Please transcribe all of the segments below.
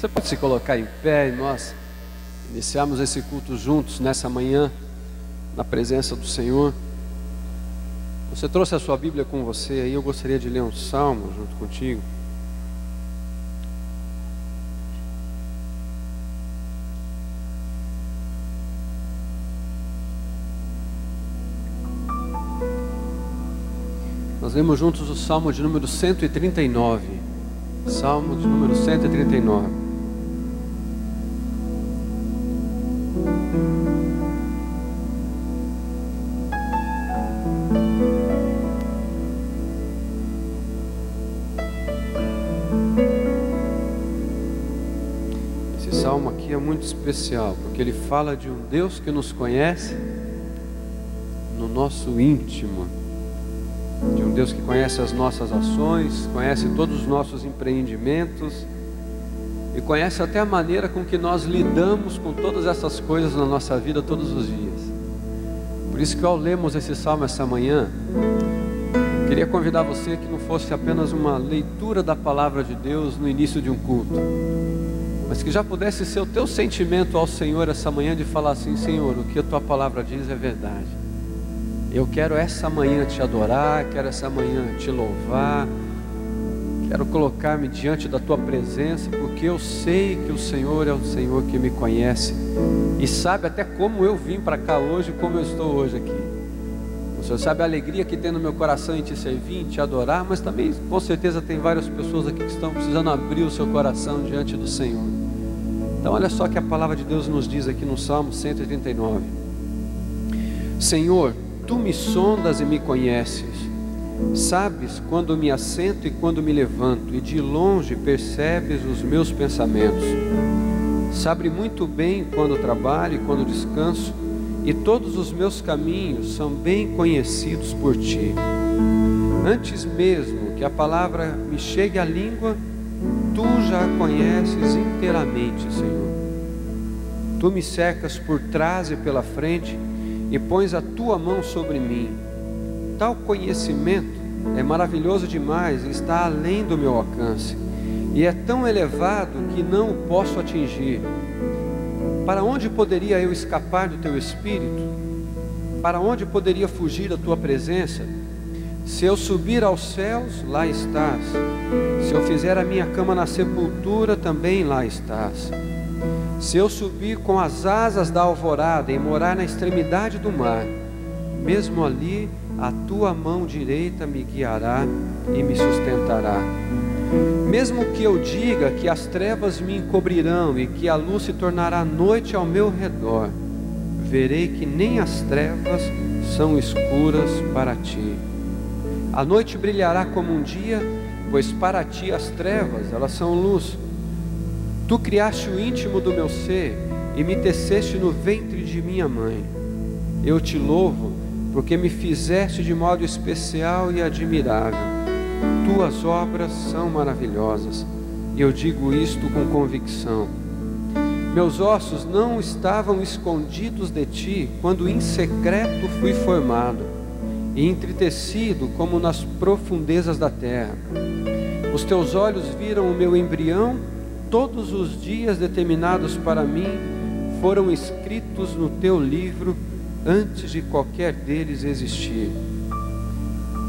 Você pode se colocar em pé e nós iniciamos esse culto juntos nessa manhã, na presença do Senhor. Você trouxe a sua Bíblia com você aí, eu gostaria de ler um salmo junto contigo. Nós lemos juntos o salmo de número 139. Salmo de número 139. Esse salmo aqui é muito especial, porque ele fala de um Deus que nos conhece no nosso íntimo, de um Deus que conhece as nossas ações, conhece todos os nossos empreendimentos e conhece até a maneira com que nós lidamos com todas essas coisas na nossa vida todos os dias. Por isso que ao lermos esse salmo essa manhã, eu queria convidar você que não fosse apenas uma leitura da palavra de Deus no início de um culto, mas que já pudesse ser o teu sentimento ao Senhor essa manhã de falar assim: Senhor, o que a tua palavra diz é verdade. Eu quero essa manhã te adorar, quero essa manhã te louvar, quero colocar-me diante da tua presença, porque eu sei que o Senhor é o Senhor que me conhece e sabe até como eu vim para cá hoje, como eu estou hoje aqui. O Senhor sabe a alegria que tem no meu coração em te servir, em te adorar, mas também com certeza tem várias pessoas aqui que estão precisando abrir o seu coração diante do Senhor. Então olha só que a palavra de Deus nos diz aqui no Salmo 139. Senhor, Tu me sondas e me conheces, sabes quando me assento e quando me levanto, e de longe percebes os meus pensamentos. Sabe muito bem quando trabalho e quando descanso, e todos os meus caminhos são bem conhecidos por Ti. Antes mesmo que a palavra me chegue à língua, Tu já a conheces inteiramente, Senhor. Tu me cercas por trás e pela frente, e pões a tua mão sobre mim. Tal conhecimento é maravilhoso demais e está além do meu alcance, e é tão elevado que não o posso atingir. Para onde poderia eu escapar do teu Espírito? Para onde poderia fugir da tua presença? Se eu subir aos céus, lá estás. Se eu fizer a minha cama na sepultura, também lá estás. Se eu subir com as asas da alvorada e morar na extremidade do mar, mesmo ali a tua mão direita me guiará e me sustentará. Mesmo que eu diga que as trevas me encobrirão e que a luz se tornará noite ao meu redor, verei que nem as trevas são escuras para ti. A noite brilhará como um dia, pois para ti as trevas, elas são luz. Tu criaste o íntimo do meu ser e me teceste no ventre de minha mãe. Eu te louvo porque me fizeste de modo especial e admirável. Tuas obras são maravilhosas, e eu digo isto com convicção. Meus ossos não estavam escondidos de ti quando em secreto fui formado e entretecido como nas profundezas da terra. Os teus olhos viram o meu embrião. Todos os dias determinados para mim foram escritos no teu livro antes de qualquer deles existir.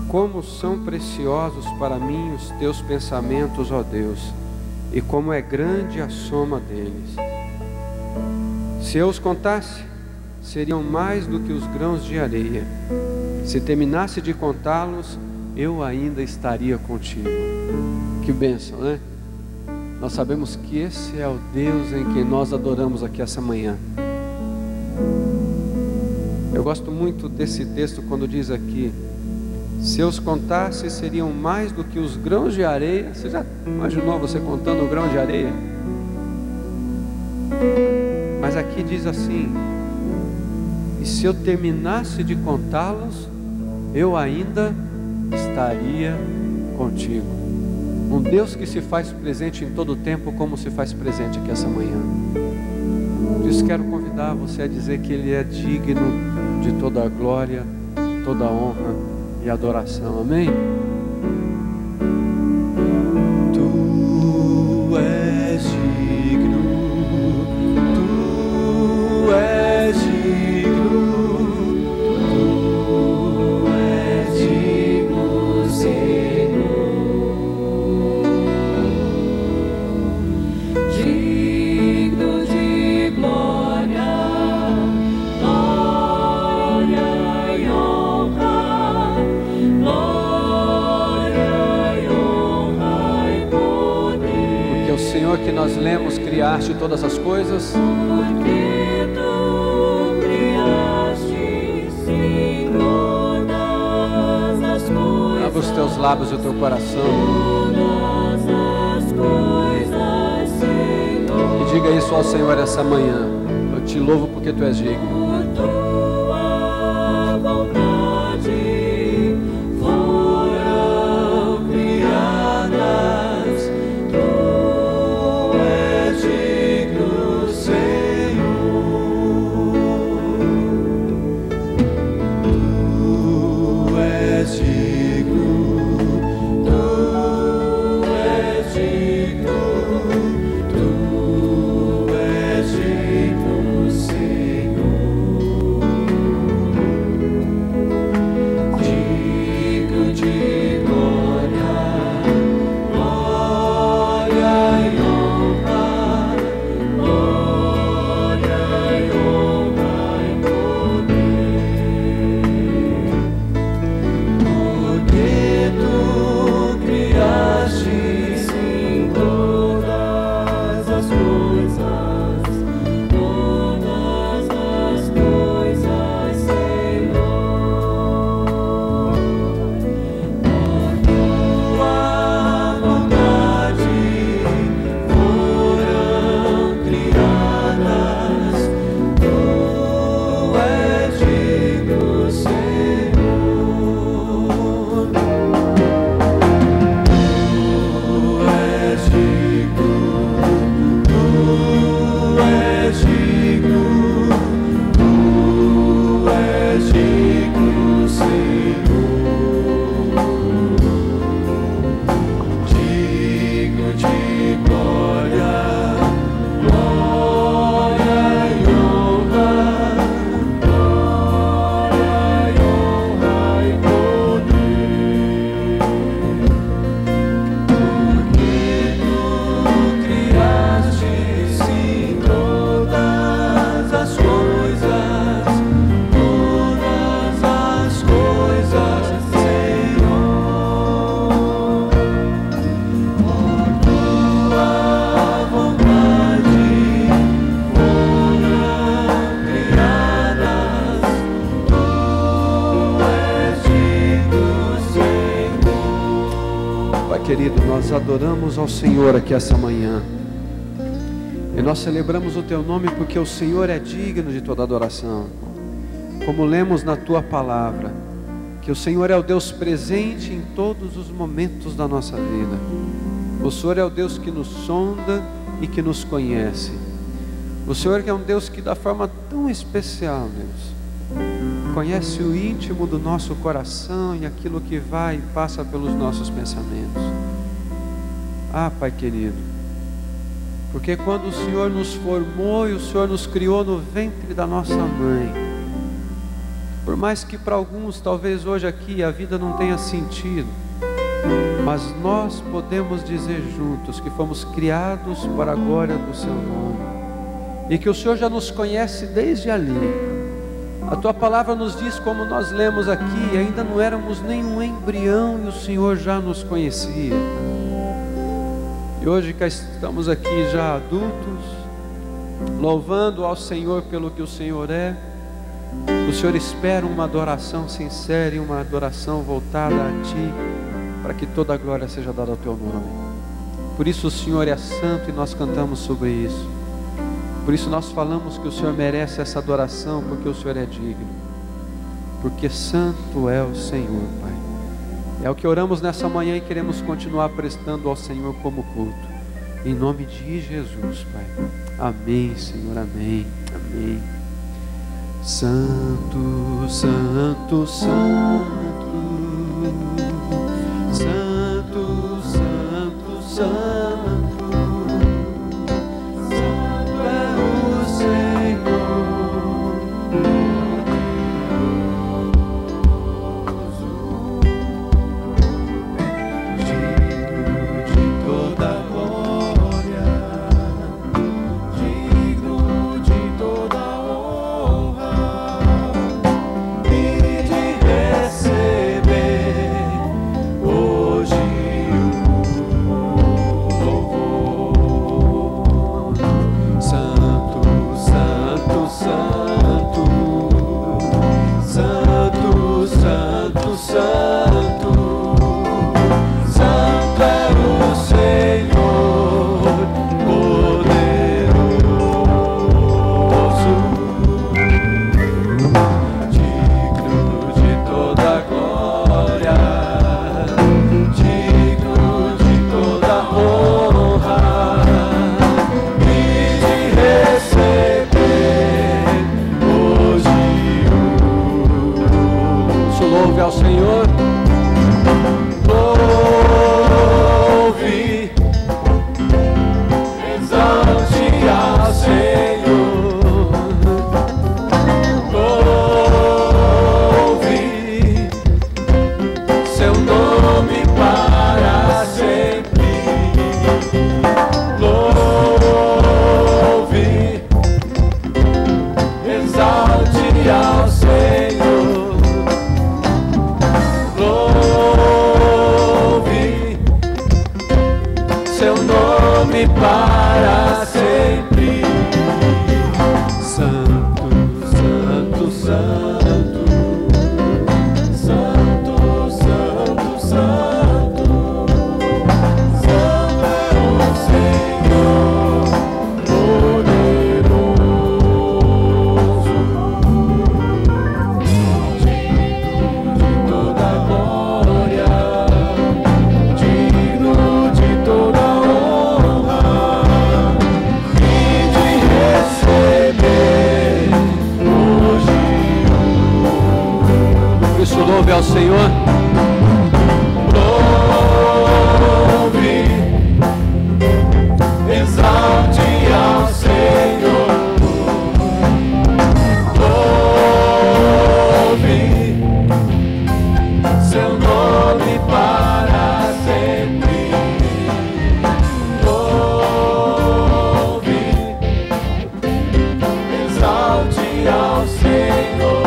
Como são preciosos para mim os teus pensamentos, ó Deus, e como é grande a soma deles. Se eu os contasse, seriam mais do que os grãos de areia. Se terminasse de contá-los, eu ainda estaria contigo. Que bênção, né? Nós sabemos que esse é o Deus em quem nós adoramos aqui essa manhã. Eu gosto muito desse texto quando diz aqui: se eu os contasse, seriam mais do que os grãos de areia. Você já imaginou você contando o grão de areia? Mas aqui diz assim: e se eu terminasse de contá-los, eu ainda estaria contigo. Um Deus que se faz presente em todo o tempo, como se faz presente aqui essa manhã. Por isso quero convidar você a dizer que Ele é digno de toda a glória, toda a honra e adoração. Amém? Tu és digno. Senhor, que nós lemos, criaste todas as coisas. Porque tu criaste, Senhor, todas as coisas. Abra os teus lábios e o teu coração. Todas as coisas, Senhor. E diga isso ao Senhor essa manhã. Eu te louvo porque tu és digno. Por tua vontade foram criadas. Tu és digno, Senhor. Tu és digno. Tu és digno. Tu és digno, Senhor. Digno de glória, glória e honra, glória e honra e poder. Porque tu criaste, sim, todas as coisas, Senhor. Por tua vontade foram criadas. Tu és digno, Senhor. Tu és digno. Tu és digno. Tu és digno, Senhor. Digno de glória, glória e honra, glória e honra e poder. Porque tu criaste, sim, todas as coisas, Senhor. Por tua vontade foram criadas. Tu és digno, Senhor. Pai querido, nós adoramos ao Senhor aqui essa manhã. E nós celebramos o teu nome porque o Senhor é digno de toda adoração. Como lemos na tua palavra, que o Senhor é o Deus presente em todos os momentos da nossa vida. O Senhor é o Deus que nos sonda e que nos conhece. O Senhor que é um Deus que, da forma tão especial, Deus, conhece o íntimo do nosso coração e aquilo que vai e passa pelos nossos pensamentos. Ah, Pai querido, porque quando o Senhor nos formou e o Senhor nos criou no ventre da nossa mãe, por mais que para alguns talvez hoje aqui a vida não tenha sentido, mas nós podemos dizer juntos que fomos criados para a glória do seu nome e que o Senhor já nos conhece desde ali. A tua palavra nos diz, como nós lemos aqui, ainda não éramos nenhum embrião e o Senhor já nos conhecia. E hoje que estamos aqui já adultos, louvando ao Senhor pelo que o Senhor é, o Senhor espera uma adoração sincera e uma adoração voltada a Ti, para que toda a glória seja dada ao Teu nome. Por isso o Senhor é santo e nós cantamos sobre isso. Por isso nós falamos que o Senhor merece essa adoração, porque o Senhor é digno. Porque santo é o Senhor, Pai. É o que oramos nessa manhã e queremos continuar prestando ao Senhor como culto. Em nome de Jesus, Pai. Amém, Senhor, amém, amém. Santo, santo, santo, santo, santo, santo. Receber para sempre. Santo, santo, santo. Santo, santo, santo. Santo é o Senhor poderoso, digno de toda glória, digno de toda honra e de receber hoje. Por isso louve ao Senhor. Louve, exalte ao Senhor. Louve seu nome para sempre. Louve, exalte ao Senhor.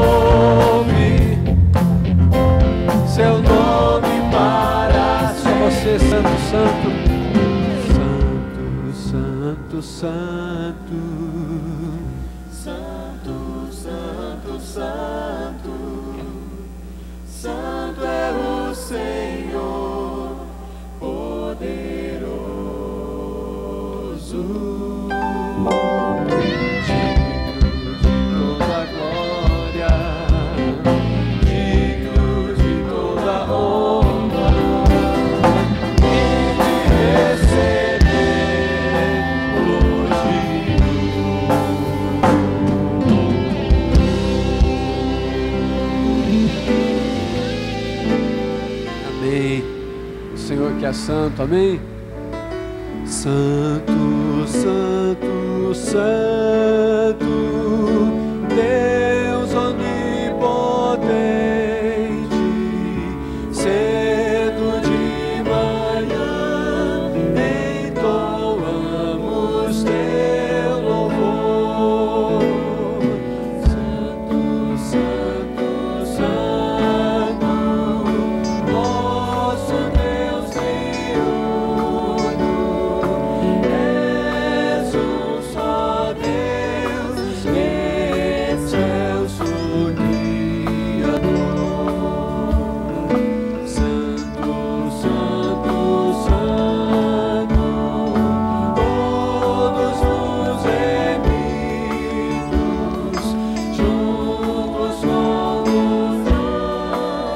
Louve seu nome para Só você, santo, santo. Santo, santo, santo. Santo, santo, santo. Santo é o Senhor poderoso. Toda glória, Digno de toda honra e de receber hoje. amém. O Senhor que é santo, amém. Santo, santo, santo, Deus onipotente, cedo de manhã entoamos teu louvor. Santo, santo, santo, nosso Deus triuno, és um só Deus, excelso Criador. Santo, santo, santo, todos os remidos, juntos com os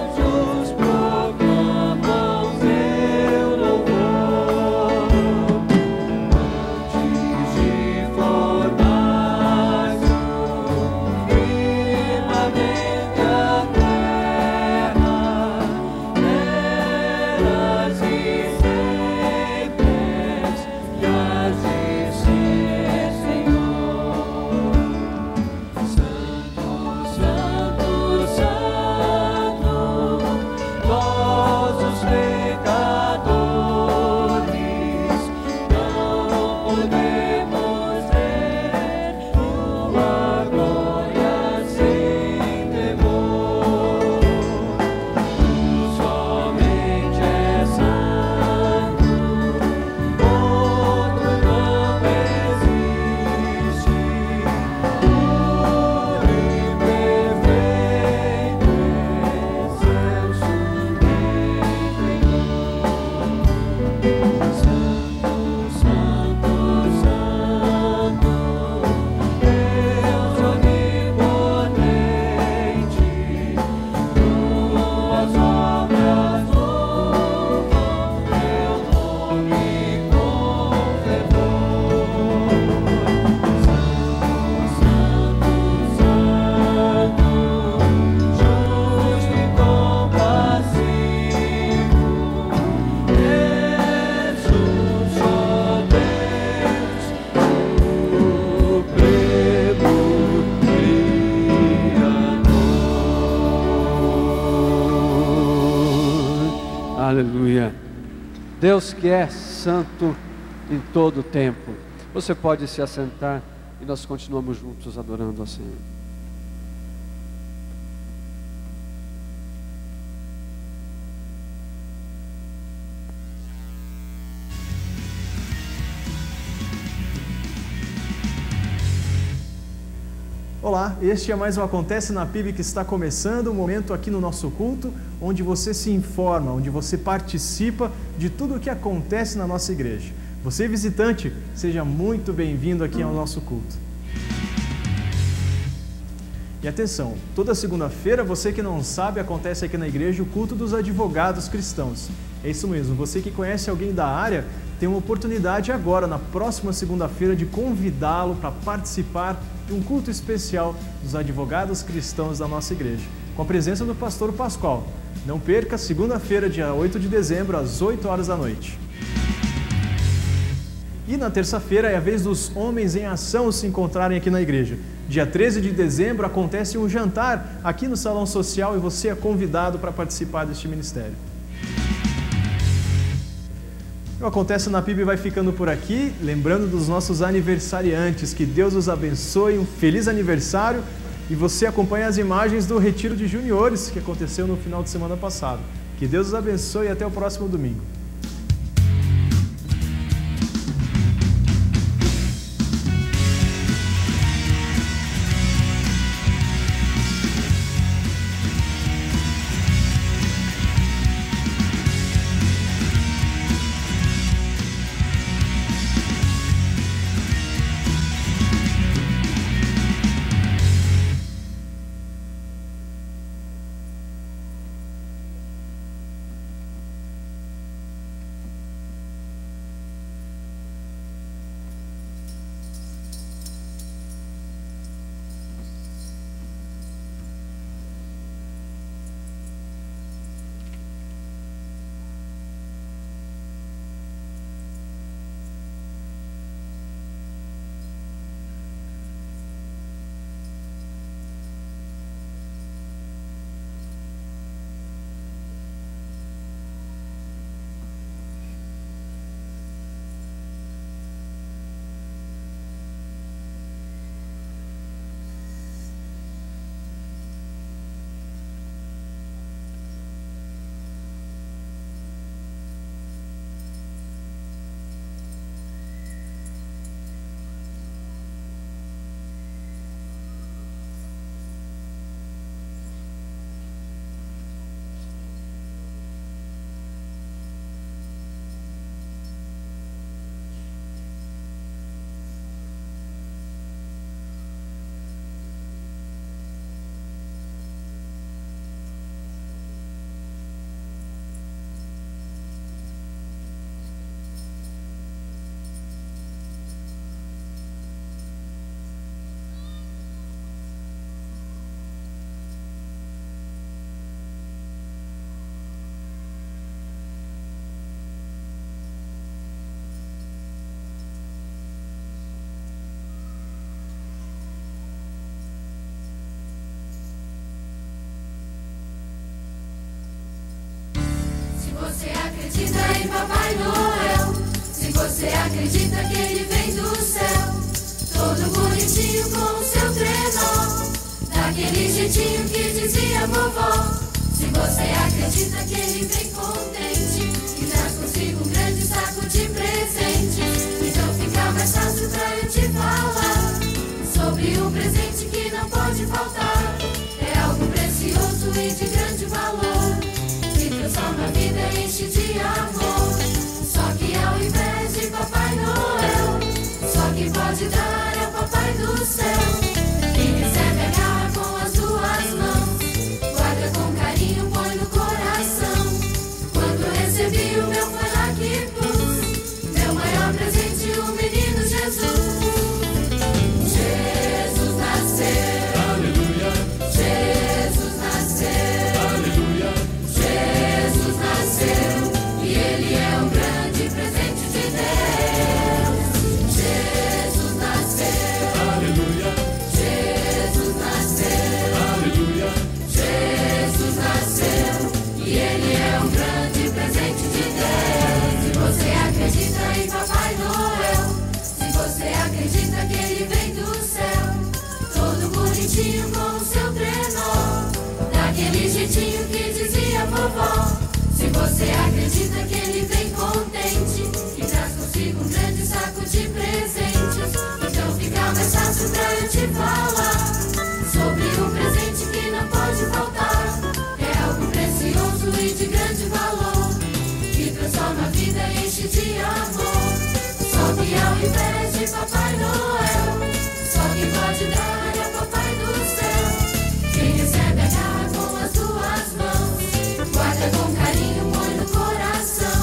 anjos, proclamam teu louvor. Antes de formares o firmamento e a terra, eras e sempre e has de ser, Senhor. Santo, santo, santo, nós os pecadores não podemos ver tua glória sem temor. Tu somente és santo, outro não existe. Puro e perfeito, excelso Santo, santo, santo, Deus onipotente, tuas obras louvam teu nome com fervor. Santo, santo, justo e compassivo, és um só Deus, supremo Criador. Aleluia. Deus que é santo em todo o tempo. Você pode se assentar e nós continuamos juntos adorando ao Senhor. Olá, este é mais um Acontece na PIB que está começando, um momento aqui no nosso culto, onde você se informa, onde você participa de tudo o que acontece na nossa igreja. Você, visitante, seja muito bem-vindo aqui ao nosso culto. E atenção, toda segunda-feira, você que não sabe, acontece aqui na igreja o culto dos advogados cristãos. É isso mesmo, você que conhece alguém da área, tem uma oportunidade agora, na próxima segunda-feira, de convidá-lo para participar de um culto especial dos advogados cristãos da nossa igreja, com a presença do pastor Pascoal. Não perca, segunda-feira, dia 8 de dezembro, às 8 horas da noite. E na terça-feira é a vez dos homens em ação se encontrarem aqui na igreja. Dia 13 de dezembro acontece um jantar aqui no Salão Social e você é convidado para participar deste ministério. O Acontece na PIB vai ficando por aqui, lembrando dos nossos aniversariantes, que Deus os abençoe, um feliz aniversário, e você acompanha as imagens do Retiro de Juniores, que aconteceu no final de semana passado. Que Deus os abençoe e até o próximo domingo. Você acredita em Papai Noel? Se você acredita que ele vem do céu, todo bonitinho com o seu trenó, daquele jeitinho que dizia vovó. Se você acredita que ele vem contente e traz consigo um grande saco de presente, então fica mais fácil pra eu te falar sobre um presente que não pode faltar. É algo precioso e de grande valor, que transforma a vida e enche de amor. Só que ao invés de Papai Noel, só quem pode dar é o Papai do céu. Quem recebe agarra com as duas mãos, guarda com carinho, põe no coração. Quando eu recebi o meu foi lá que pus meu maior presente, o menino Jesus. Jesus nasceu, aleluia. Jesus nasceu, aleluia. Jesus nasceu e ele é enche de amor. Só que ao invés de Papai Noel, só quem pode dar é Papai do céu. Quem recebe agarra com as duas mãos, guarda com carinho, põe no coração.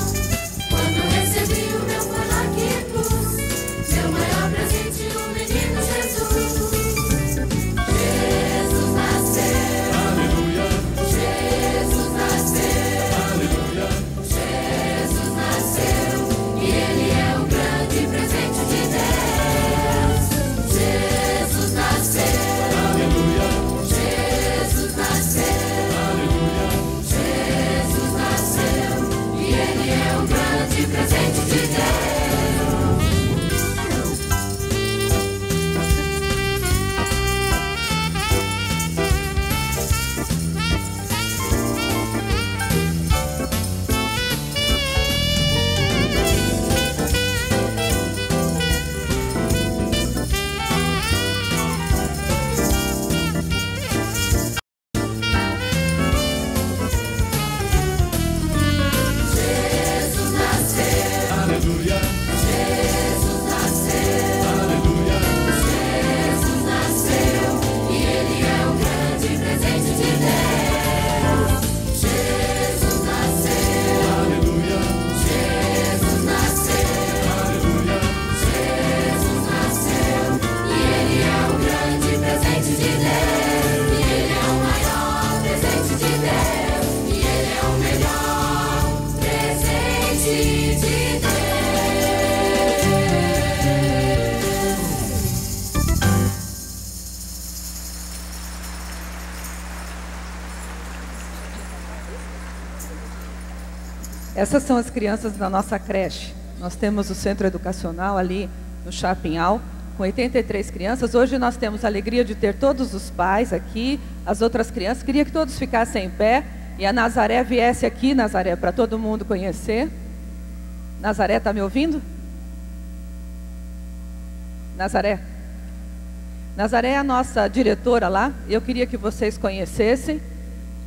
Quando recebi o meu Colac Plus, meu maior presente, o menino Jesus. Jesus nasceu, Aleluia, Jesus nasceu, aleluia, Jesus nasceu, e Ele é o grande presente de Deus. Jesus nasceu, aleluia, Jesus nasceu, aleluia. Jesus nasceu, e Ele é o grande presente de Deus. Jesus nasceu, Aleluia, Jesus nasceu, aleluia, Jesus nasceu, e Ele é o grande presente de Deus. Jesus nasceu, aleluia, Jesus nasceu, aleluia. Jesus nasceu, e Ele é o grande presente de Deus. E Ele é o maior presente de Deus. E Ele é o melhor presente de Deus. Essas são as crianças da nossa creche. Nós temos o centro educacional ali no Chapinhal, com 83 crianças. Hoje nós temos a alegria de ter todos os pais aqui, as outras crianças. Queria que todos ficassem em pé e a Nazaré viesse aqui, Nazaré, para todo mundo conhecer. Nazaré, está me ouvindo? Nazaré? Nazaré é a nossa diretora lá. Eu queria que vocês conhecessem.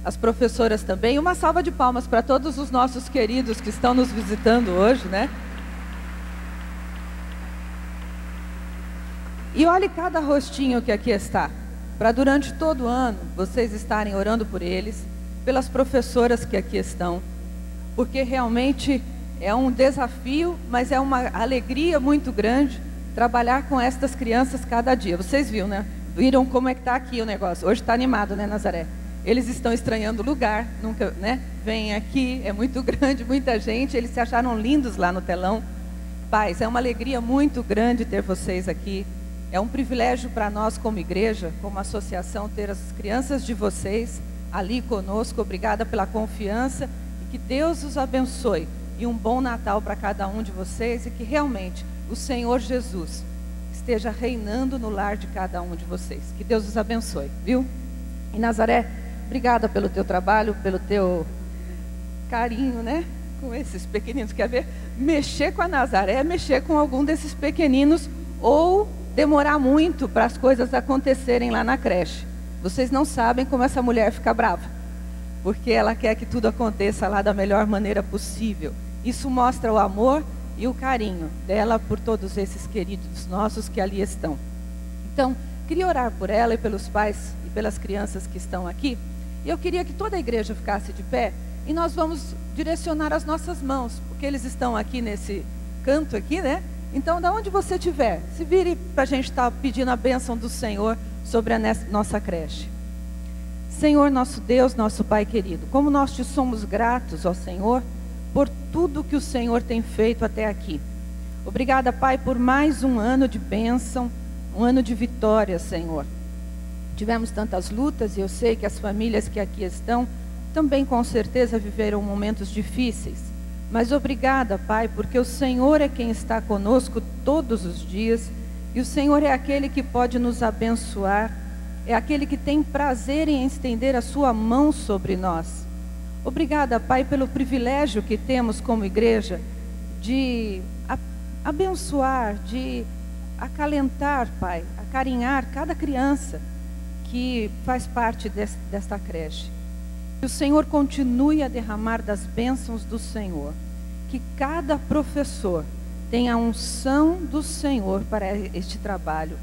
As professoras também. Uma salva de palmas para todos os nossos queridos que estão nos visitando hoje, né? E olhe cada rostinho que aqui está, para durante todo o ano vocês estarem orando por eles, pelas professoras que aqui estão, porque realmente é um desafio, mas é uma alegria muito grande trabalhar com estas crianças cada dia. Vocês viram, né? Viram como é que está aqui o negócio? Hoje está animado, né, Nazaré? Eles estão estranhando o lugar, nunca, né? Vêm aqui, é muito grande, muita gente, eles se acharam lindos lá no telão. Pais, é uma alegria muito grande ter vocês aqui. É um privilégio para nós como igreja, como associação, ter as crianças de vocês ali conosco. Obrigada pela confiança e que Deus os abençoe. E um bom Natal para cada um de vocês e que realmente o Senhor Jesus esteja reinando no lar de cada um de vocês. Que Deus os abençoe, viu? E Nazaré, obrigada pelo teu trabalho, pelo teu carinho, né? Com esses pequeninos. Quer ver? Mexer com a Nazaré é mexer com algum desses pequeninos ou demorar muito para as coisas acontecerem lá na creche. Vocês não sabem como essa mulher fica brava, porque ela quer que tudo aconteça lá da melhor maneira possível. Isso mostra o amor e o carinho dela por todos esses queridos nossos que ali estão. Então, queria orar por ela e pelos pais e pelas crianças que estão aqui. E eu queria que toda a igreja ficasse de pé e nós vamos direcionar as nossas mãos, porque eles estão aqui nesse canto aqui, né? Então, da onde você estiver, se vire para a gente estar pedindo a bênção do Senhor sobre a nossa creche. Senhor, nosso Deus, nosso Pai querido, como nós te somos gratos, ó Senhor, por tudo que o Senhor tem feito até aqui. Obrigada, Pai, por mais um ano de bênção, um ano de vitória, Senhor. Tivemos tantas lutas e eu sei que as famílias que aqui estão também com certeza viveram momentos difíceis. Mas obrigada, Pai, porque o Senhor é quem está conosco todos os dias e o Senhor é aquele que pode nos abençoar, é aquele que tem prazer em estender a sua mão sobre nós. Obrigada, Pai, pelo privilégio que temos como igreja de abençoar, de acalentar, Pai, acarinhar cada criança que faz parte desta creche. Que o Senhor continue a derramar das bênçãos do Senhor. que cada professor tenha a unção do Senhor para este trabalho.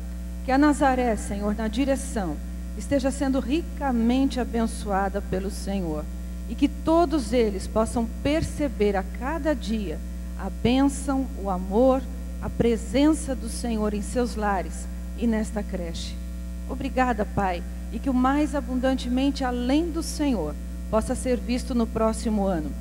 Que a Nazaré, Senhor, na direção, esteja sendo ricamente abençoada pelo Senhor. E que todos eles possam perceber a cada dia a bênção, o amor, a presença do Senhor em seus lares e nesta creche. Obrigada, Pai, e que o mais abundantemente além do Senhor possa ser visto no próximo ano.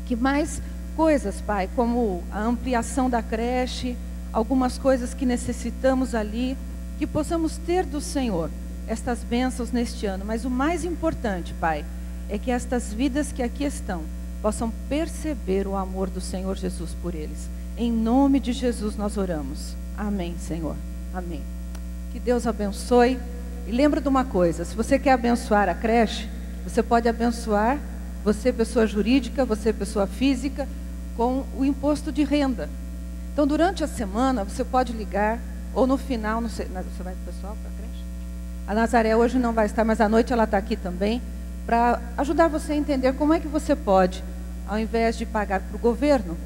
Que mais coisas, Pai, como a ampliação da creche, algumas coisas que necessitamos ali, que possamos ter do Senhor estas bênçãos neste ano. Mas o mais importante, Pai, é que estas vidas que aqui estão possam perceber o amor do Senhor Jesus por eles. Em nome de Jesus nós oramos. Amém, Senhor. Amém. Que Deus abençoe. E lembra de uma coisa, se você quer abençoar a creche, você pode abençoar, você pessoa jurídica, você pessoa física, com o imposto de renda. Então durante a semana você pode ligar, ou no final, não sei, você vai pessoal para a creche? A Nazaré hoje não vai estar, mas à noite ela está aqui também, para ajudar você a entender como é que você pode, ao invés de pagar para o governo,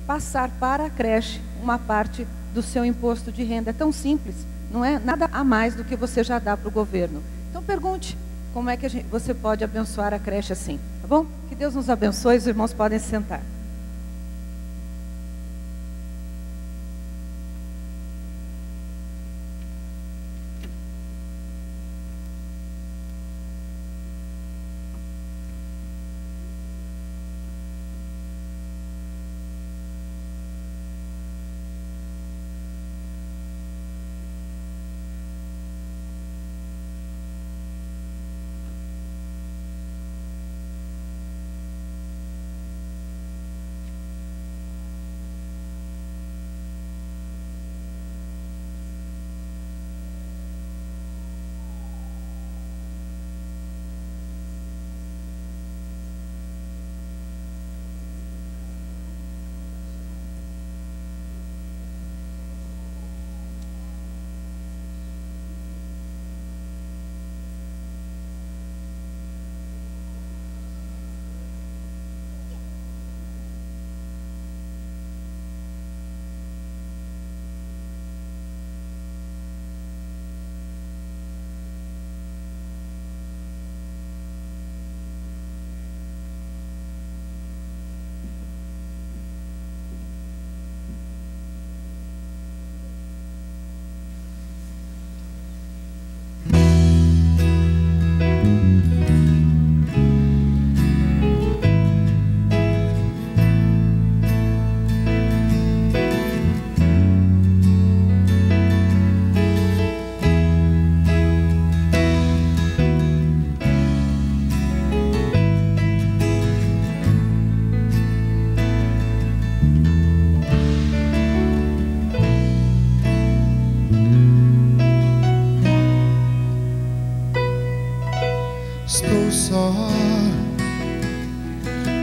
passar para a creche uma parte do seu imposto de renda. É tão simples, não é nada a mais do que você já dá para o governo. Então pergunte como é que você pode abençoar a creche assim, tá bom? Que Deus nos abençoe, os irmãos podem se sentar.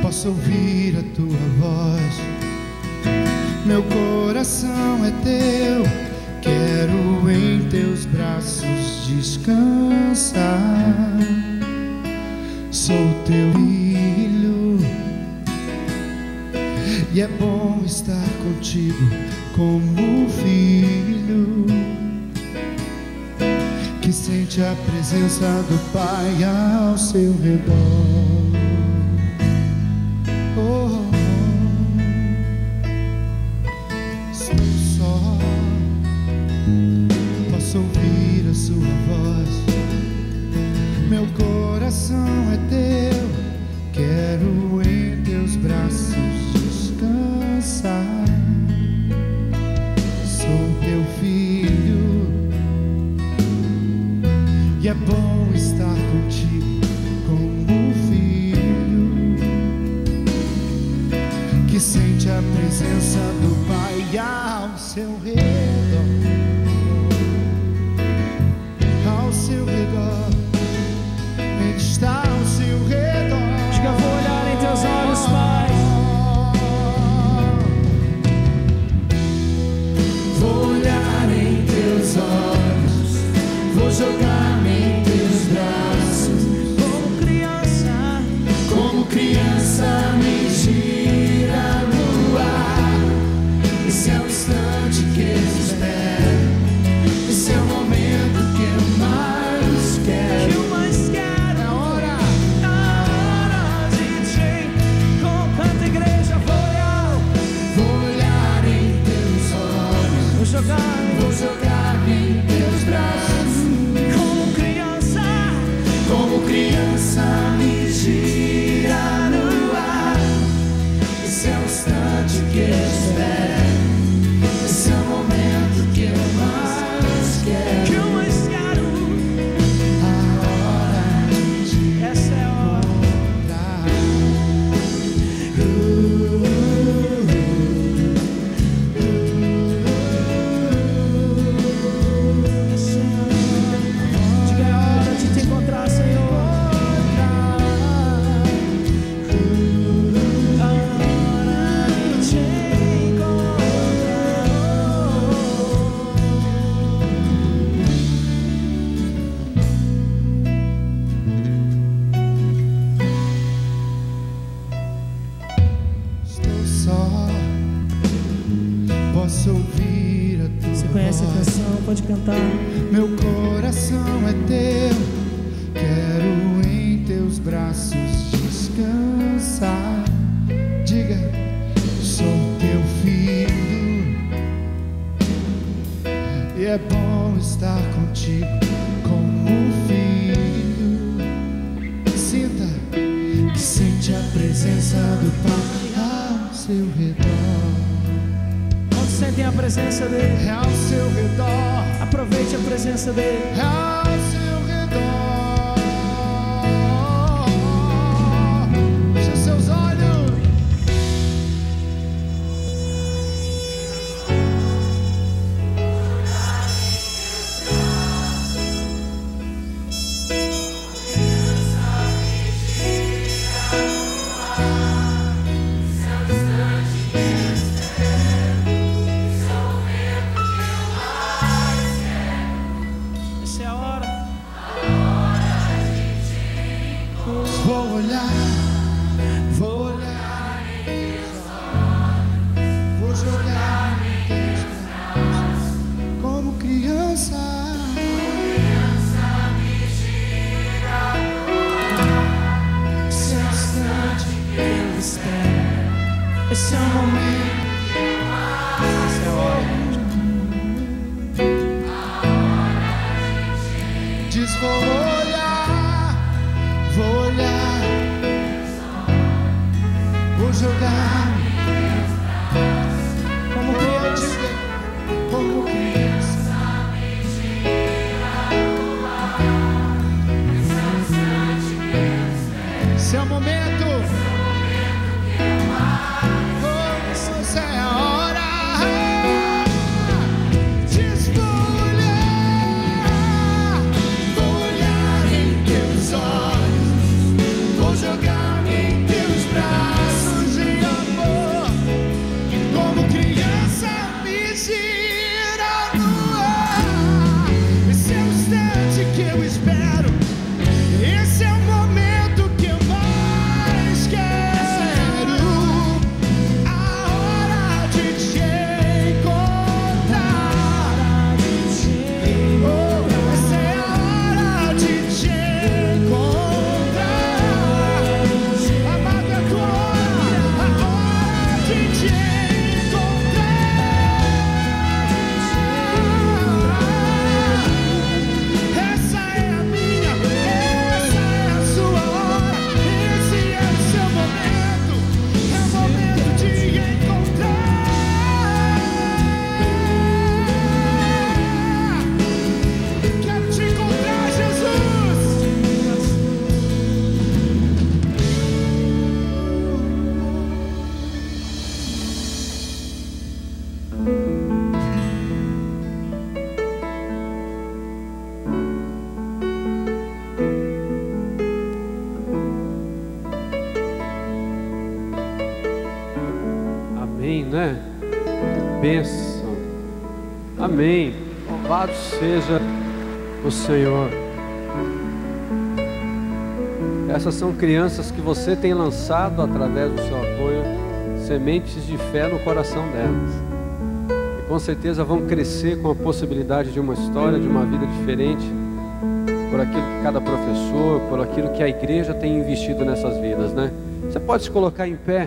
Posso ouvir a tua voz, meu coração é teu, quero em teus braços descansar. Sou teu filho e é bom estar contigo como filho que sente a presença do Pai ao seu redor. Estou só, posso ouvir a sua voz, meu coração é teu, quero em teus braços descansar. Sou teu filho e é bom estar contigo como filho que sente a presença do Pai ao seu redor, ao seu redor. Ele está ao seu redor. Diga, vou olhar em teus olhos, Pai. Vou olhar em teus olhos, vou jogar-me em teus braços, como criança me gira no posso ouvir a tua Você conhece a voz. canção? Pode cantar. Meu coração é teu, quero em teus braços descansar. Diga, sou teu filho, e é bom estar contigo como filho. Sinta, sente a presença do Pai ao seu redor. Quando sentem a presença dele, É ao seu redor, aproveite a presença dele. é ao seu redor. Feche seus olhos. Essa é a hora. Vou olhar em teus olhos, vou jogar em teus braços, como criança. Esse é o instante que eu espero, esse é o momento. Essa é a hora. Diz, vou olhar, vou jogar Como criança. como criança. Esse é o momento. Essa é a hora. Diz, vou olhar em teus olhos, vou jogar em teus braços de amor, como criança me gira no ar. Esse é o instante que eu espero, esse é o momento que eu mais quero. A hora de te encontrar. Oh, essa é a hora de te encontrar. Amado, agora, a hora de te encontrar. Essa é a minha, essa é a sua hora, esse é o seu momento, é o momento de encontrar. Quero te encontrar, Jesus. Amém, né? Que bênção. Amém. Louvado seja o Senhor. Essas são crianças que você tem lançado através do seu apoio, sementes de fé no coração delas. E com certeza vão crescer com a possibilidade de uma história, de uma vida diferente, por aquilo que cada professor, por aquilo que a igreja tem investido nessas vidas, né? Você pode se colocar em pé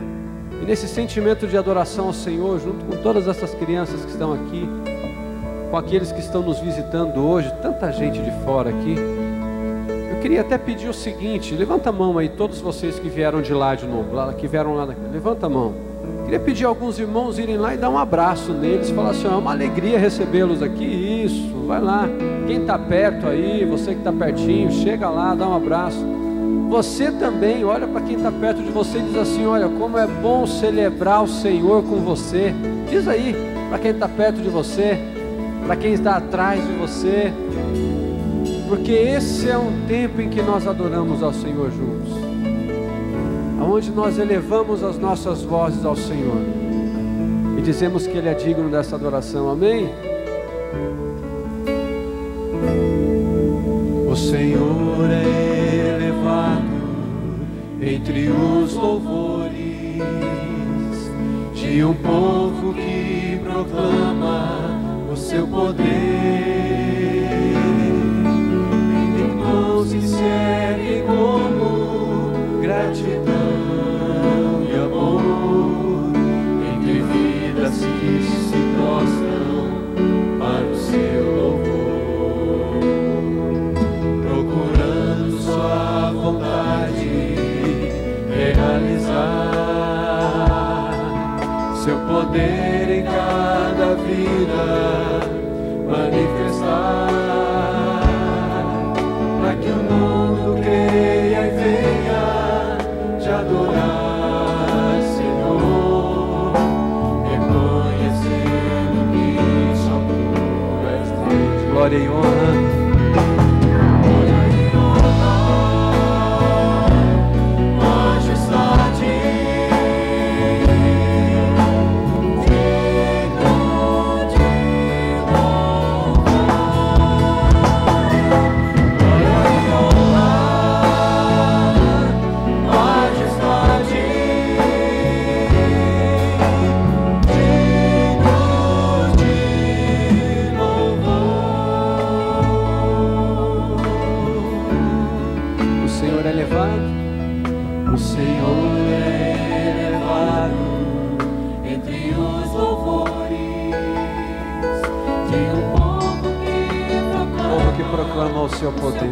e nesse sentimento de adoração ao Senhor, junto com todas essas crianças que estão aqui, com aqueles que estão nos visitando hoje, tanta gente de fora aqui. Eu queria até pedir o seguinte: levanta a mão aí, todos vocês que vieram de lá de novo, que vieram lá daqui, levanta a mão. Queria pedir a alguns irmãos irem lá e dar um abraço neles, falar assim: é uma alegria recebê-los aqui. Isso, vai lá. Quem está perto aí, você que está pertinho, chega lá, dá um abraço. Você também, olha para quem está perto de você e diz assim: olha, como é bom celebrar o Senhor com você. Diz aí para quem está perto de você, para quem está atrás de você, porque esse é um tempo em que nós adoramos ao Senhor juntos, aonde nós elevamos as nossas vozes ao Senhor e dizemos que Ele é digno dessa adoração. Amém? O Senhor é elevado entre os louvores, e um povo que proclama o seu poder. Em mãos que servem como gratidão e amor, entre vidas que se prostram para o seu louvor, procurando sua vontade realizar, seu poder em cada vida manifestar, para que o mundo creia e venha te adorar, Senhor, reconhecendo que só tu és Deus. Glória e honra. O Senhor é elevado entre os louvores de um povo que proclama o seu poder,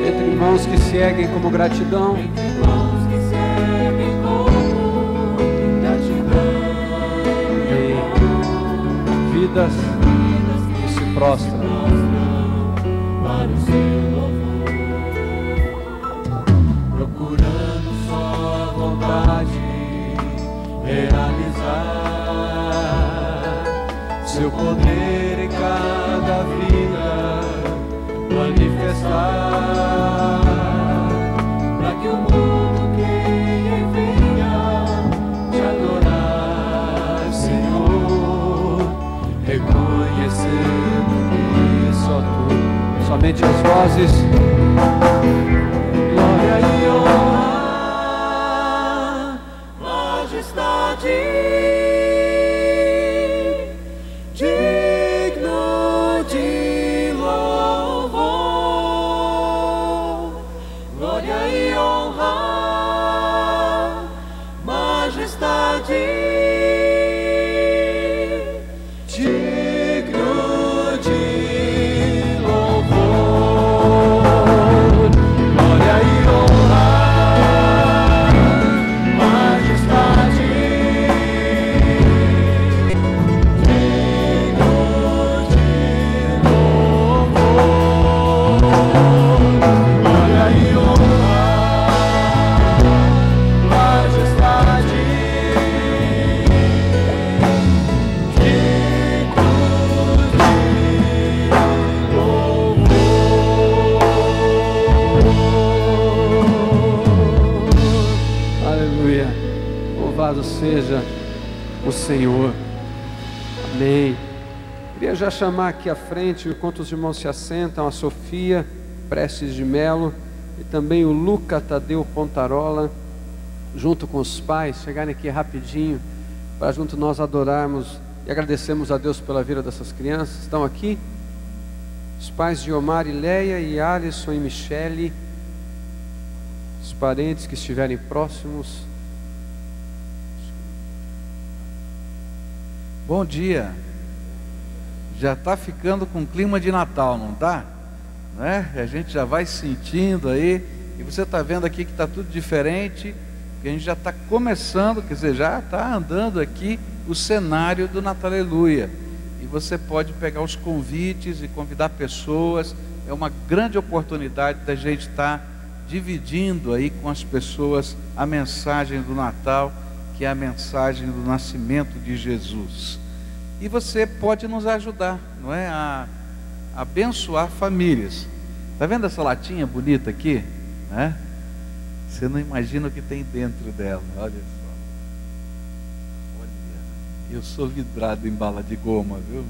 entre mãos que se erguem como gratidão, e vidas que se prostram para o seu louvor, procurando sua vontade realizar, seu poder em cada vida manifestar, para que o mundo creia e venha te adorar, Senhor, reconhecendo que só tu, somente as vozes. Glória e honra, majestade, digno de louvor. Glória e honra, majestade, digno de louvor. Glória e honra, majestade, digno de louvor. Glória e honra, majestade, aleluia, louvado seja o Senhor, amém. Queria já chamar aqui à frente, enquanto os irmãos se assentam, a Sofia Prestes de Melo e também o Luca Tadeu Pontarola, junto com os pais, chegarem aqui rapidinho, para junto nós adorarmos e agradecemos a Deus pela vida dessas crianças. Estão aqui os pais de Omar e Leia, e Alisson e Michele, os parentes que estiverem próximos. Bom dia. Já está ficando com clima de Natal, não está? Né? A gente já vai sentindo aí. E você está vendo aqui que está tudo diferente, que a gente já está começando, quer dizer, já está andando aqui o cenário do Natal Aleluia. E você pode pegar os convites e convidar pessoas. É uma grande oportunidade da gente estar dividindo aí com as pessoas a mensagem do Natal, que é a mensagem do nascimento de Jesus. E você pode nos ajudar, não é? A abençoar famílias. Está vendo essa latinha bonita aqui? Né? Você não imagina o que tem dentro dela. Olha só. Olha, eu sou vidrado em bala de goma, viu?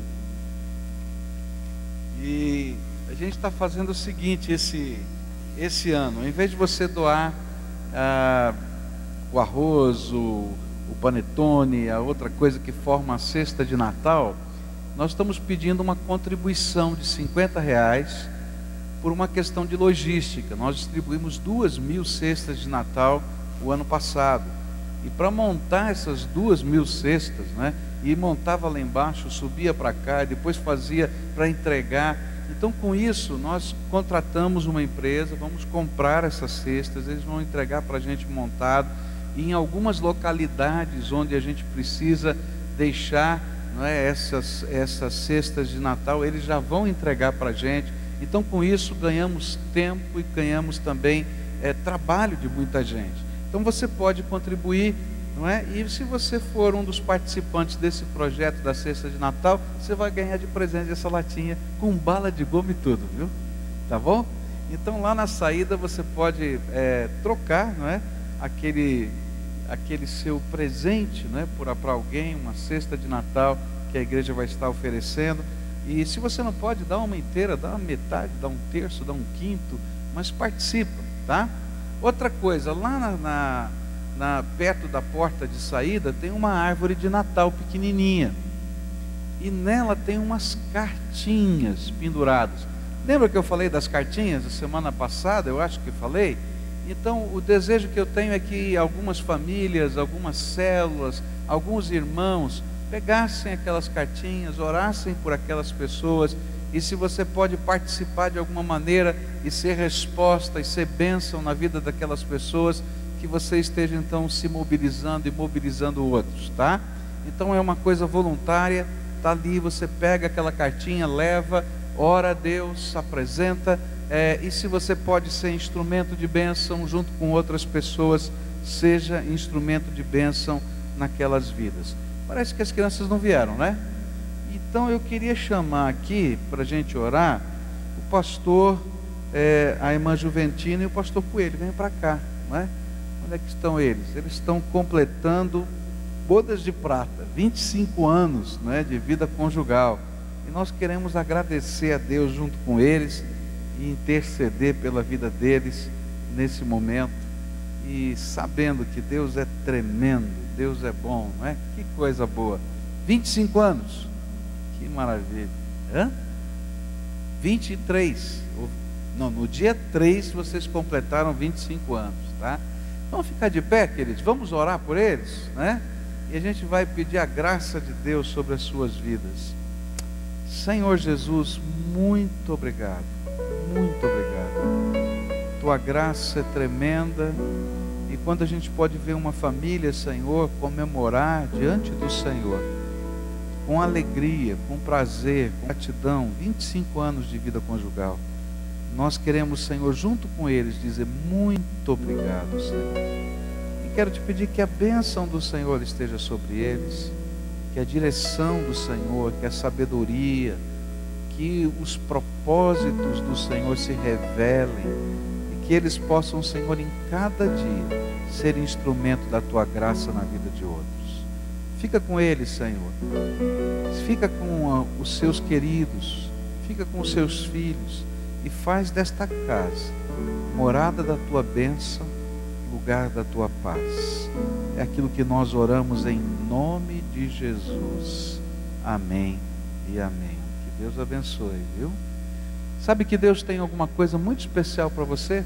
E a gente está fazendo o seguinte esse ano, em vez de você doar o arroz, o o panetone, a outra coisa que forma a cesta de Natal, nós estamos pedindo uma contribuição de R$50 por uma questão de logística. Nós distribuímos 2.000 cestas de Natal o ano passado. E para montar essas 2.000 cestas, né, e montava lá embaixo, subia para cá, e depois fazia para entregar. Então, com isso, nós contratamos uma empresa, vamos comprar essas cestas, eles vão entregar para a gente montado. E em algumas localidades onde a gente precisa deixar, não é, essas cestas de Natal, eles já vão entregar para a gente. Então, com isso, ganhamos tempo e ganhamos também trabalho de muita gente. Então, você pode contribuir, não é? E se você for um dos participantes desse projeto da cesta de Natal, você vai ganhar de presente essa latinha com bala de goma e tudo, viu? Tá bom? Então, lá na saída você pode trocar, não é? Aquele seu presente, não é? Para alguém, uma cesta de Natal que a igreja vai estar oferecendo. E se você não pode, dá uma inteira, dá uma metade, dá um terço, dá um quinto, mas participa, tá? Outra coisa, lá perto da porta de saída tem uma árvore de Natal pequenininha. E nela tem umas cartinhas penduradas. Lembra que eu falei das cartinhas a semana passada? Eu acho que falei. Então, o desejo que eu tenho é que algumas famílias, algumas células, alguns irmãos pegassem aquelas cartinhas, orassem por aquelas pessoas. E se você pode participar de alguma maneira e ser resposta e ser bênção na vida daquelas pessoas, que você esteja então se mobilizando e mobilizando outros, tá? Então é uma coisa voluntária, tá ali, você pega aquela cartinha, leva, ora a Deus, apresenta, e se você pode ser instrumento de bênção junto com outras pessoas, seja instrumento de bênção naquelas vidas. Parece que as crianças não vieram, né? Então eu queria chamar aqui, para a gente orar, o pastor, a irmã Juventina e o pastor Coelho. Venham para cá, não é? Onde é que estão eles? Eles estão completando bodas de prata, 25 anos, não é, de vida conjugal. E nós queremos agradecer a Deus junto com eles e interceder pela vida deles nesse momento. E sabendo que Deus é tremendo, Deus é bom, não é? Que coisa boa. 25 anos. Que maravilha. 23. Não, no dia 3 vocês completaram 25 anos, tá? Vamos ficar de pé, queridos? Vamos orar por eles, né? E a gente vai pedir a graça de Deus sobre as suas vidas. Senhor Jesus, muito obrigado. Muito obrigado. Tua graça é tremenda. E quando a gente pode ver uma família, Senhor, comemorar diante do Senhor, com alegria, com prazer, com gratidão, 25 anos de vida conjugal, nós queremos, Senhor, junto com eles, dizer muito obrigado, Senhor. E quero te pedir que a bênção do Senhor esteja sobre eles, que a direção do Senhor, que a sabedoria, que os propósitos do Senhor se revelem, e que eles possam, Senhor, em cada dia, ser instrumento da tua graça na vida de outros. Fica com eles, Senhor. Fica com os seus queridos, fica com os seus filhos, e faz desta casa morada da tua bênção, lugar da tua paz. É aquilo que nós oramos em nome de Jesus. Amém e amém. Que Deus abençoe, viu? Sabe que Deus tem alguma coisa muito especial para você?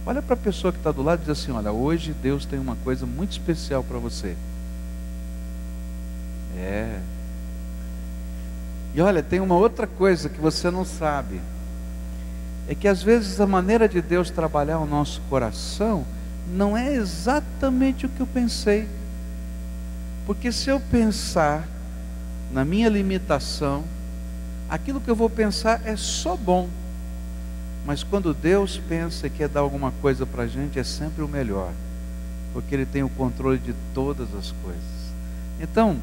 Olha para a pessoa que está do lado e diz assim: olha, hoje Deus tem uma coisa muito especial para você. E olha, tem uma outra coisa que você não sabe. É que às vezes a maneira de Deus trabalhar o nosso coração não é exatamente o que eu pensei. Porque se eu pensar na minha limitação, aquilo que eu vou pensar é só bom. Mas quando Deus pensa e quer dar alguma coisa para a gente, é sempre o melhor. Porque Ele tem o controle de todas as coisas. Então,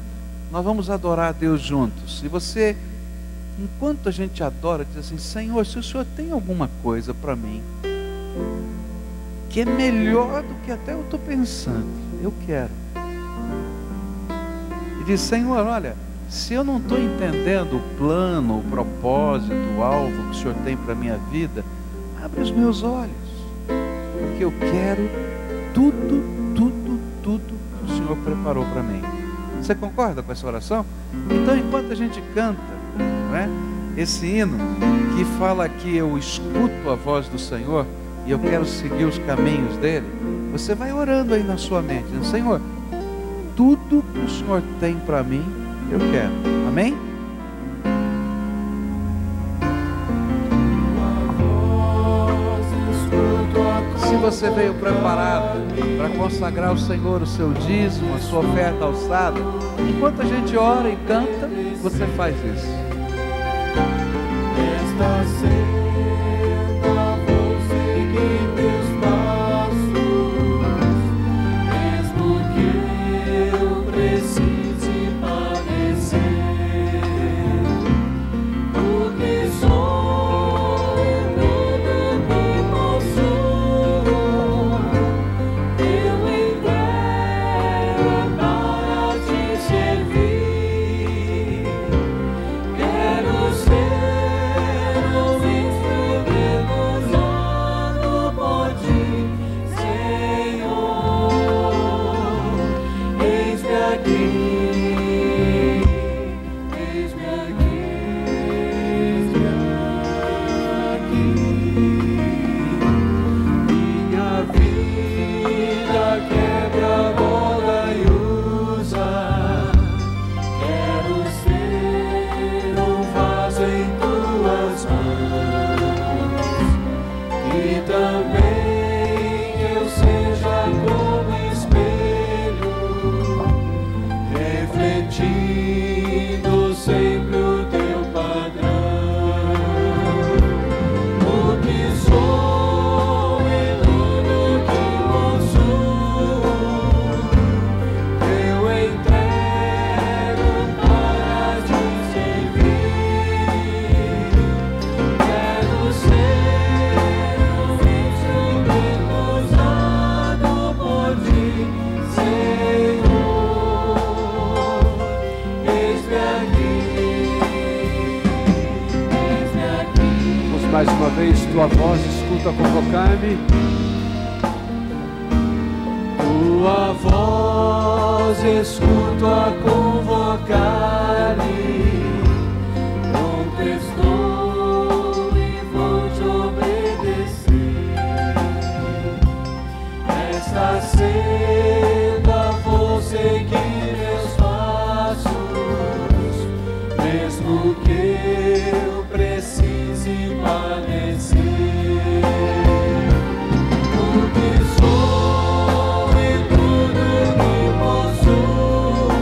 nós vamos adorar a Deus juntos. E você, enquanto a gente adora, diz assim: Senhor, se o Senhor tem alguma coisa para mim que é melhor do que até eu estou pensando, eu quero. E diz: Senhor, olha, se eu não estou entendendo o plano, o propósito, o alvo que o Senhor tem para a minha vida, abre os meus olhos, porque eu quero tudo que o Senhor Senhor preparou para mim. Você concorda com essa oração? Então, enquanto a gente canta, não é? Esse hino que fala que eu escuto a voz do Senhor e eu quero seguir os caminhos dele, você vai orando aí na sua mente, dizendo: Senhor, tudo que o Senhor tem para mim, eu quero. Amém? Se você veio preparado para consagrar ao Senhor o seu dízimo, a sua oferta alçada, enquanto a gente ora e canta, você faz isso. Esta senda vou seguir teus passos, mesmo que eu precise padecer, porque sou tudo que possuo, eu entrego para te servir. Quero ser mais uma vez, tua voz escuta convocar-me. Tua voz escuto a convocar-me. Pronto estou e vou te obedecer. Esta senda vou seguir meus passos, mesmo que eu precise padecer. Porque sou e tudo que possuo,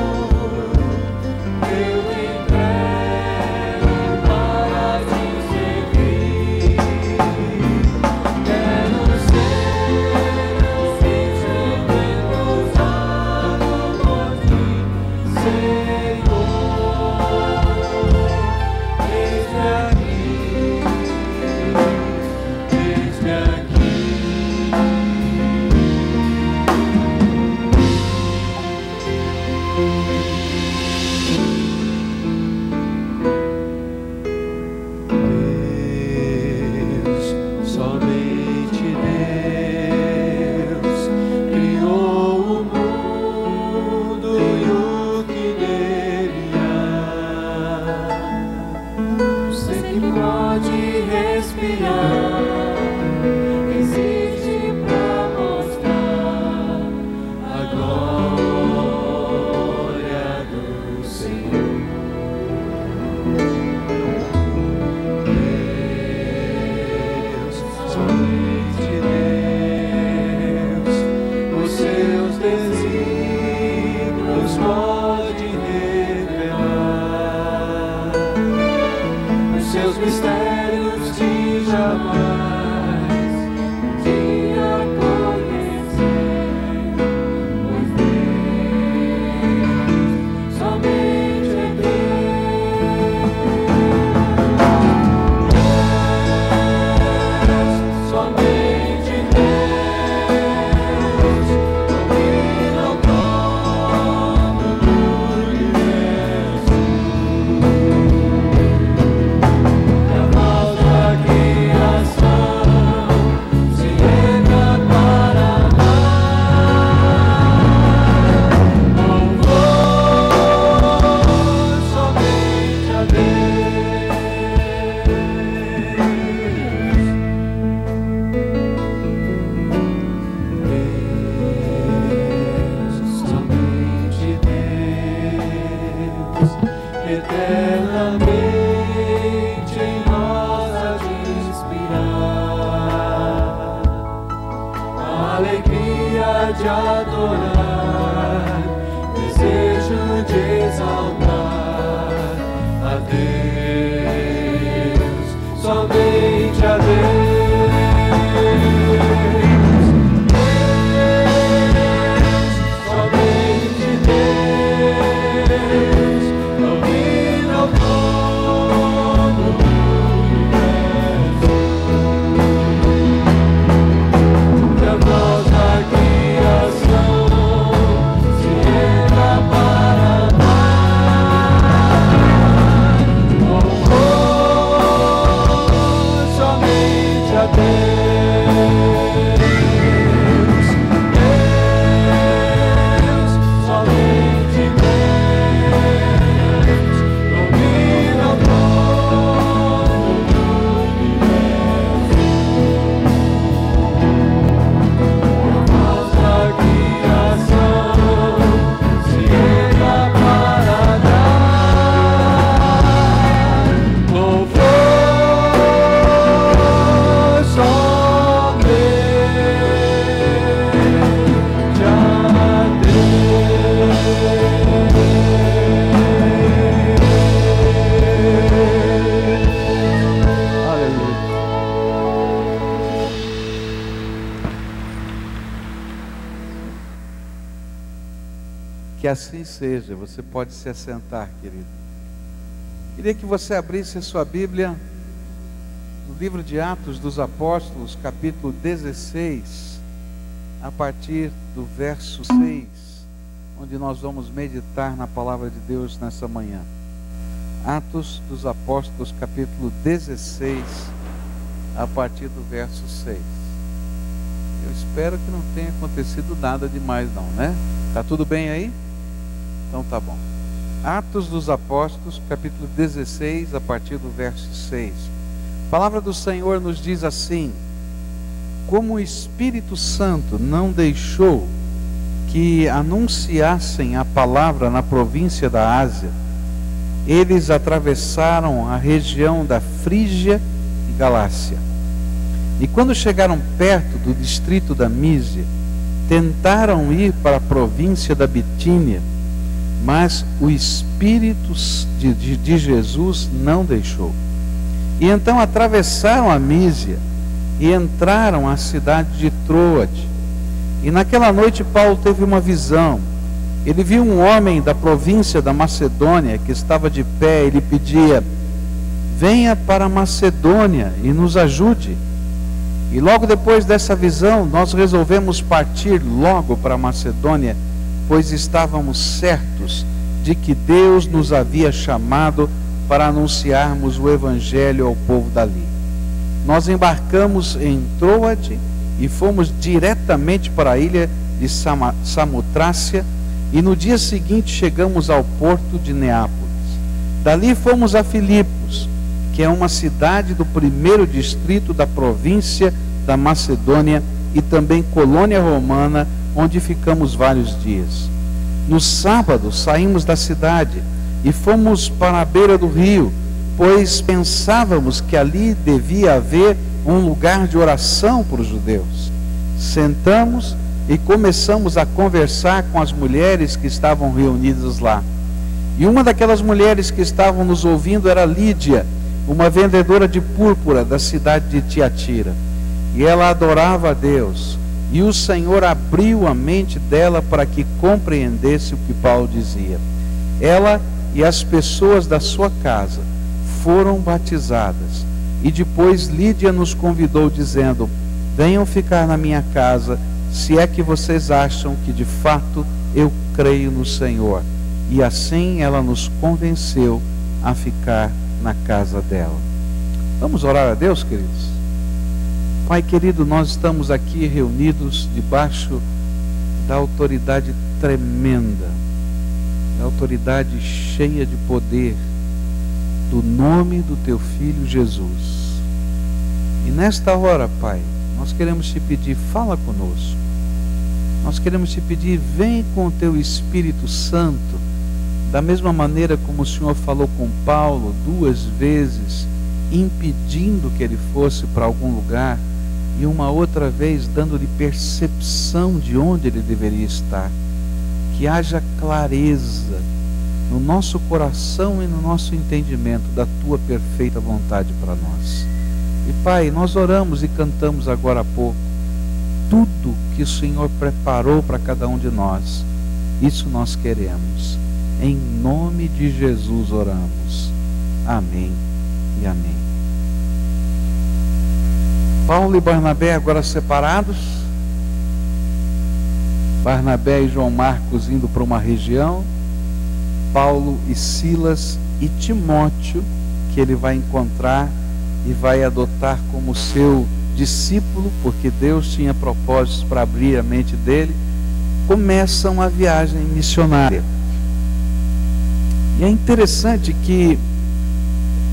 eu entrego para te servir. Quero ser um instrumento usado por ti, Senhor. Eis-me aqui, eis-me aqui. Deus, somente Deus criou o mundo e o que nele há. Você que pode respirar, existe pra mostrar a glória do Senhor. Deus, somente Deus, os seus desígnios pode revelar, os seus mistérios que jamais um dia conhecer. Pois Deus, somente é Deus, somente Deus, domina o trono do universo. É a voz da criação. eternamente em nós há de inspirar a alegria de adorar, desejo de exaltar a Deus, somente a Deus. Que assim seja. Você pode se assentar, querido. Queria que você abrisse a sua Bíblia no livro de Atos dos Apóstolos, capítulo 16, a partir do verso 6, onde nós vamos meditar na palavra de Deus nessa manhã. Atos dos Apóstolos, capítulo 16, a partir do verso 6. Eu espero que não tenha acontecido nada demais não, né? Tá tudo bem aí? Então tá bom. Atos dos Apóstolos, capítulo 16, a partir do verso 6. A palavra do Senhor nos diz assim: como o Espírito Santo não deixou que anunciassem a palavra na província da Ásia, eles atravessaram a região da Frígia e Galácia. E quando chegaram perto do distrito da Mísia, tentaram ir para a província da Bitínia, mas o Espírito de Jesus não deixou. E então atravessaram a Mísia e entraram à cidade de Troade. E naquela noite Paulo teve uma visão. Ele viu um homem da província da Macedônia que estava de pé. Ele pedia: venha para a Macedônia e nos ajude. E logo depois dessa visão, nós resolvemos partir logo para a Macedônia, pois estávamos certos de que Deus nos havia chamado para anunciarmos o Evangelho ao povo dali. Nós embarcamos em Troade e fomos diretamente para a ilha de Samotrácia, e no dia seguinte chegamos ao porto de Neápolis. Dali fomos a Filipos, que é uma cidade do primeiro distrito da província da Macedônia e também colônia romana, onde ficamos vários dias. No sábado saímos da cidade e fomos para a beira do rio, pois pensávamos que ali devia haver um lugar de oração para os judeus. Sentamos e começamos a conversar com as mulheres que estavam reunidas lá. E uma daquelas mulheres que estavam nos ouvindo era Lídia, uma vendedora de púrpura da cidade de Tiatira. E ela adorava a Deus. E o Senhor abriu a mente dela para que compreendesse o que Paulo dizia. Ela e as pessoas da sua casa foram batizadas. E depois Lídia nos convidou dizendo: venham ficar na minha casa, se é que vocês acham que de fato eu creio no Senhor. E assim ela nos convenceu a ficar na casa dela. Vamos orar a Deus, queridos? Pai querido, nós estamos aqui reunidos debaixo da autoridade tremenda, da autoridade cheia de poder, do nome do Teu Filho Jesus. E nesta hora, Pai, nós queremos Te pedir, fala conosco. Nós queremos Te pedir, vem com o Teu Espírito Santo, Da mesma maneira como o Senhor falou com Paulo 2 vezes, impedindo que ele fosse para algum lugar, e uma outra vez dando-lhe percepção de onde ele deveria estar. Que haja clareza no nosso coração e no nosso entendimento da tua perfeita vontade para nós. E Pai, nós oramos e cantamos agora há pouco tudo que o Senhor preparou para cada um de nós. Isso nós queremos. Em nome de Jesus oramos. Amém e amém. Paulo e Barnabé agora separados. Barnabé e João Marcos indo para uma região. Paulo e Silas e Timóteo, que ele vai encontrar e vai adotar como seu discípulo, porque Deus tinha propósitos para abrir a mente dele, começam a viagem missionária. E é interessante que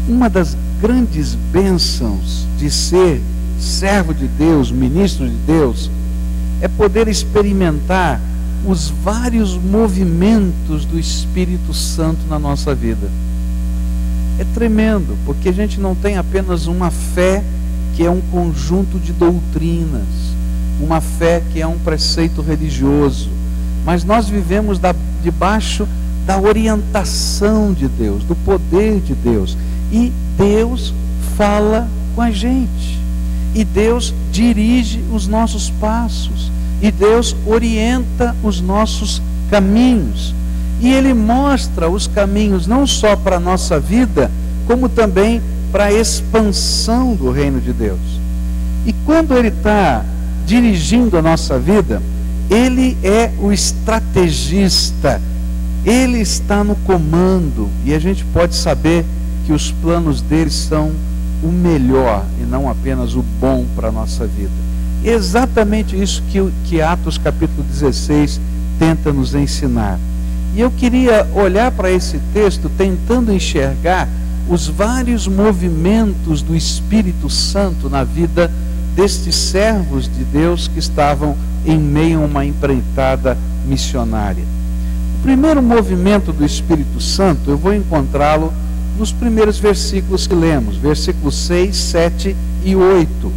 uma das grandes bênçãos de ser servo de Deus, ministro de Deus, é poder experimentar os vários movimentos do Espírito Santo na nossa vida. É tremendo, porque a gente não tem apenas uma fé que é um conjunto de doutrinas, uma fé que é um preceito religioso, mas nós vivemos debaixo da orientação de Deus, do poder de Deus, e Deus fala com a gente, e Deus dirige os nossos passos, e Deus orienta os nossos caminhos, e Ele mostra os caminhos não só para a nossa vida, como também para a expansão do reino de Deus. E quando Ele está dirigindo a nossa vida, Ele é o estrategista, Ele está no comando, e a gente pode saber que os planos dele são o melhor e não apenas o bom para a nossa vida. É exatamente isso que Atos capítulo 16 tenta nos ensinar. E eu queria olhar para esse texto tentando enxergar os vários movimentos do Espírito Santo na vida destes servos de Deus que estavam em meio a uma empreitada missionária. O primeiro movimento do Espírito Santo, eu vou encontrá-lo nos primeiros versículos que lemos, versículos 6, 7 e 8,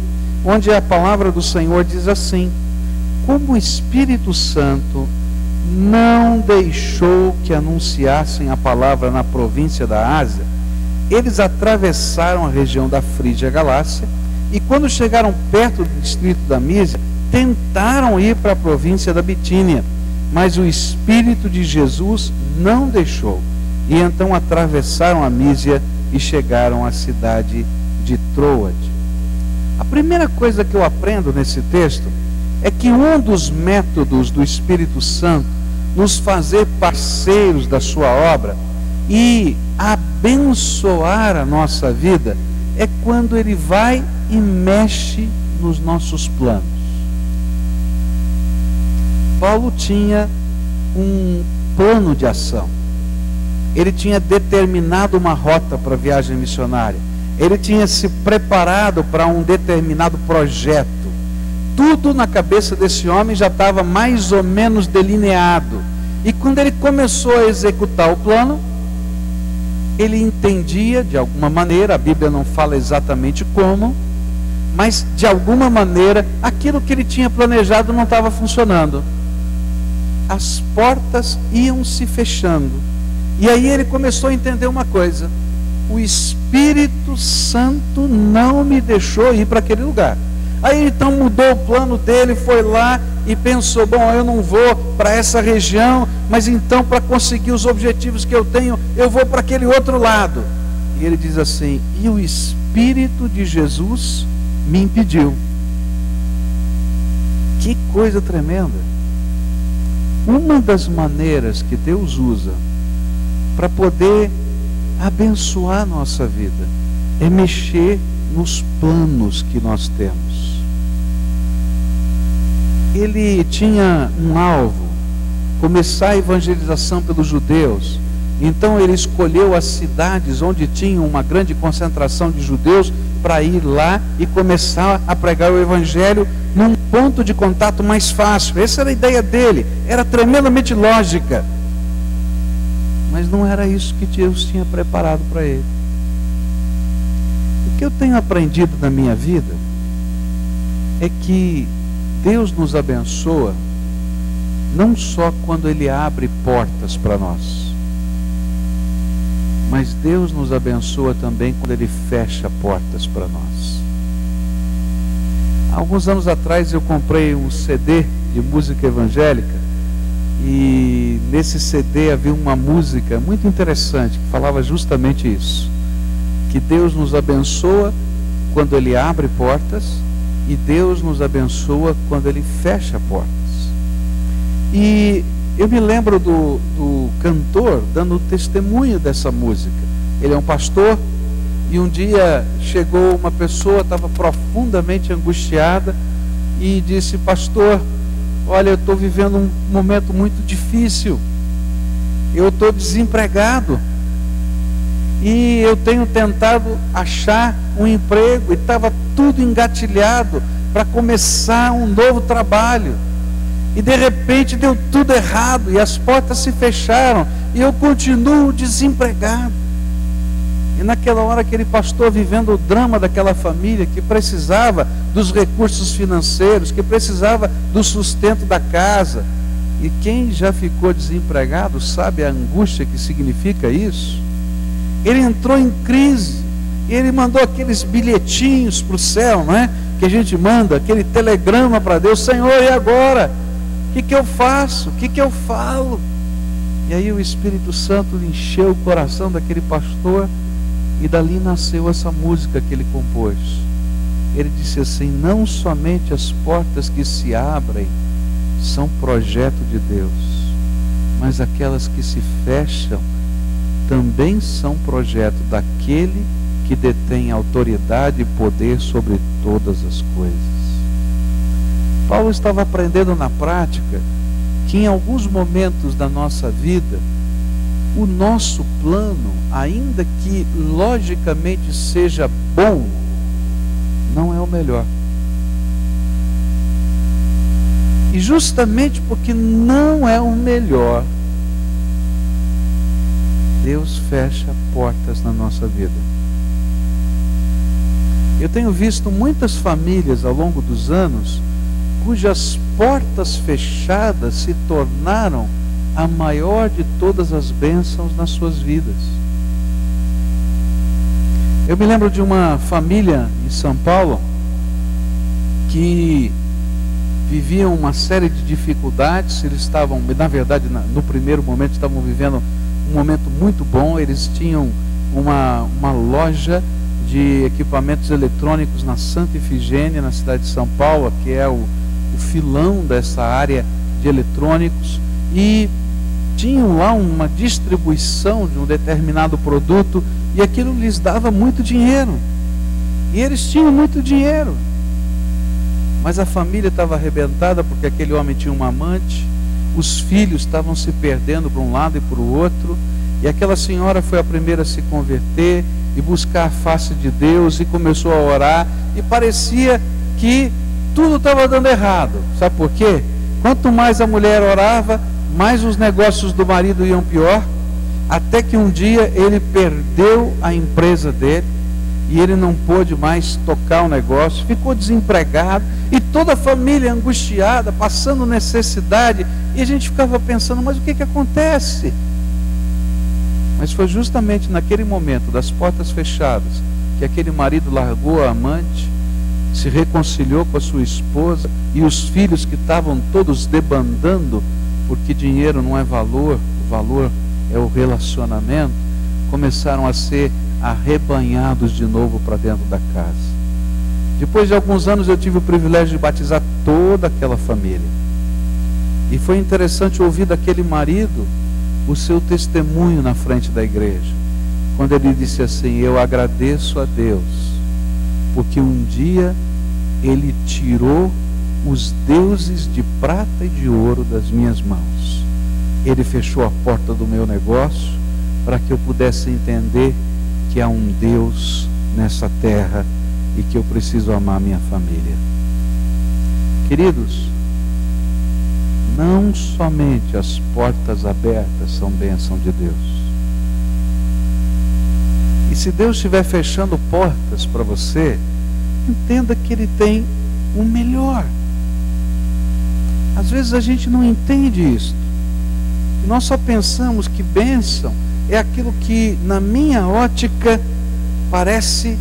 onde a palavra do Senhor diz assim: como o Espírito Santo não deixou que anunciassem a palavra na província da Ásia, eles atravessaram a região da Frígia Galácia, e quando chegaram perto do distrito da Mísia, tentaram ir para a província da Bitínia, mas o Espírito de Jesus não deixou. E então atravessaram a Mísia e chegaram à cidade de Troade. A primeira coisa que eu aprendo nesse texto é que um dos métodos do Espírito Santo nos fazer parceiros da sua obra e abençoar a nossa vida é quando ele vai e mexe nos nossos planos. Paulo tinha um plano de ação. Ele tinha determinado uma rota para a viagem missionária. Ele tinha se preparado para um determinado projeto. Tudo na cabeça desse homem já estava mais ou menos delineado. E quando ele começou a executar o plano, ele entendia de alguma maneira, a Bíblia não fala exatamente como, mas de alguma maneira aquilo que ele tinha planejado não estava funcionando. As portas iam se fechando. E aí ele começou a entender uma coisa: o Espírito Santo não me deixou ir para aquele lugar. Aí então mudou o plano dele, foi lá e pensou: bom, eu não vou para essa região, mas então para conseguir os objetivos que eu tenho, eu vou para aquele outro lado. E ele diz assim: e o Espírito de Jesus me impediu. Que coisa tremenda! Uma das maneiras que Deus usa para poder abençoar a nossa vida é mexer nos planos que nós temos. Ele tinha um alvo: começar a evangelização pelos judeus. Então ele escolheu as cidades onde tinha uma grande concentração de judeus para ir lá e começar a pregar o evangelho num ponto de contato mais fácil. Essa era a ideia dele, era tremendamente lógica. Mas não era isso que Deus tinha preparado para ele. O que eu tenho aprendido na minha vida é que Deus nos abençoa não só quando Ele abre portas para nós, mas Deus nos abençoa também quando Ele fecha portas para nós. Há alguns anos atrás eu comprei um CD de música evangélica, e nesse CD havia uma música muito interessante que falava justamente isso, que Deus nos abençoa quando Ele abre portas e Deus nos abençoa quando Ele fecha portas. E eu me lembro do cantor dando testemunho dessa música. Ele é um pastor, e um dia chegou uma pessoa, estava profundamente angustiada, e disse: pastor, olha, eu estou vivendo um momento muito difícil, eu estou desempregado, e eu tenho tentado achar um emprego, e estava tudo engatilhado para começar um novo trabalho, e de repente deu tudo errado, e as portas se fecharam, e eu continuo desempregado. E naquela hora aquele pastor, vivendo o drama daquela família que precisava dos recursos financeiros, que precisava do sustento da casa, e quem já ficou desempregado sabe a angústia que significa isso. Ele entrou em crise, e ele mandou aqueles bilhetinhos para o céu, não é? Que a gente manda, aquele telegrama para Deus: Senhor, e agora? O que eu faço? O que eu falo? E aí o Espírito Santo encheu o coração daquele pastor, e dali nasceu essa música que ele compôs. Ele disse assim: não somente as portas que se abrem são projeto de Deus, mas aquelas que se fecham também são projeto daquele que detém autoridade e poder sobre todas as coisas. Paulo estava aprendendo na prática que em alguns momentos da nossa vida, o nosso plano, ainda que logicamente seja bom, não é o melhor. E justamente porque não é o melhor, Deus fecha portas na nossa vida. Eu tenho visto muitas famílias ao longo dos anos cujas portas fechadas se tornaram a maior de todas as bênçãos nas suas vidas. Eu me lembro de uma família em São Paulo que viviam uma série de dificuldades. Eles estavam, na verdade, no primeiro momento, estavam vivendo um momento muito bom. Eles tinham uma loja de equipamentos eletrônicos na Santa Ifigênia, na cidade de São Paulo, que é o filão dessa área de eletrônicos, e tinham lá uma distribuição de um determinado produto, e aquilo lhes dava muito dinheiro, e eles tinham muito dinheiro, mas a família estava arrebentada porque aquele homem tinha uma amante, os filhos estavam se perdendo para um lado e para o outro, e aquela senhora foi a primeira a se converter e buscar a face de Deus, e começou a orar, e parecia que tudo estava dando errado. Sabe por quê? Quanto mais a mulher orava, mais os negócios do marido iam pior, até que um dia ele perdeu a empresa dele, e ele não pôde mais tocar o negócio, ficou desempregado, e toda a família angustiada, passando necessidade, e a gente ficava pensando: mas o que acontece? Mas foi justamente naquele momento das portas fechadas que aquele marido largou a amante, se reconciliou com a sua esposa, e os filhos que estavam todos debandando, porque dinheiro não é valor, o valor é o relacionamento, começaram a ser arrebanhados de novo para dentro da casa. Depois de alguns anos eu tive o privilégio de batizar toda aquela família, e foi interessante ouvir daquele marido o seu testemunho na frente da igreja, quando ele disse assim: eu agradeço a Deus porque um dia Ele tirou os deuses de prata e de ouro das minhas mãos. Ele fechou a porta do meu negócio para que eu pudesse entender que há um Deus nessa terra e que eu preciso amar minha família. Queridos, não somente as portas abertas são bênção de Deus, se Deus estiver fechando portas para você, entenda que Ele tem o melhor. Às vezes a gente não entende isso. Nós só pensamos que bênção é aquilo que, na minha ótica, parece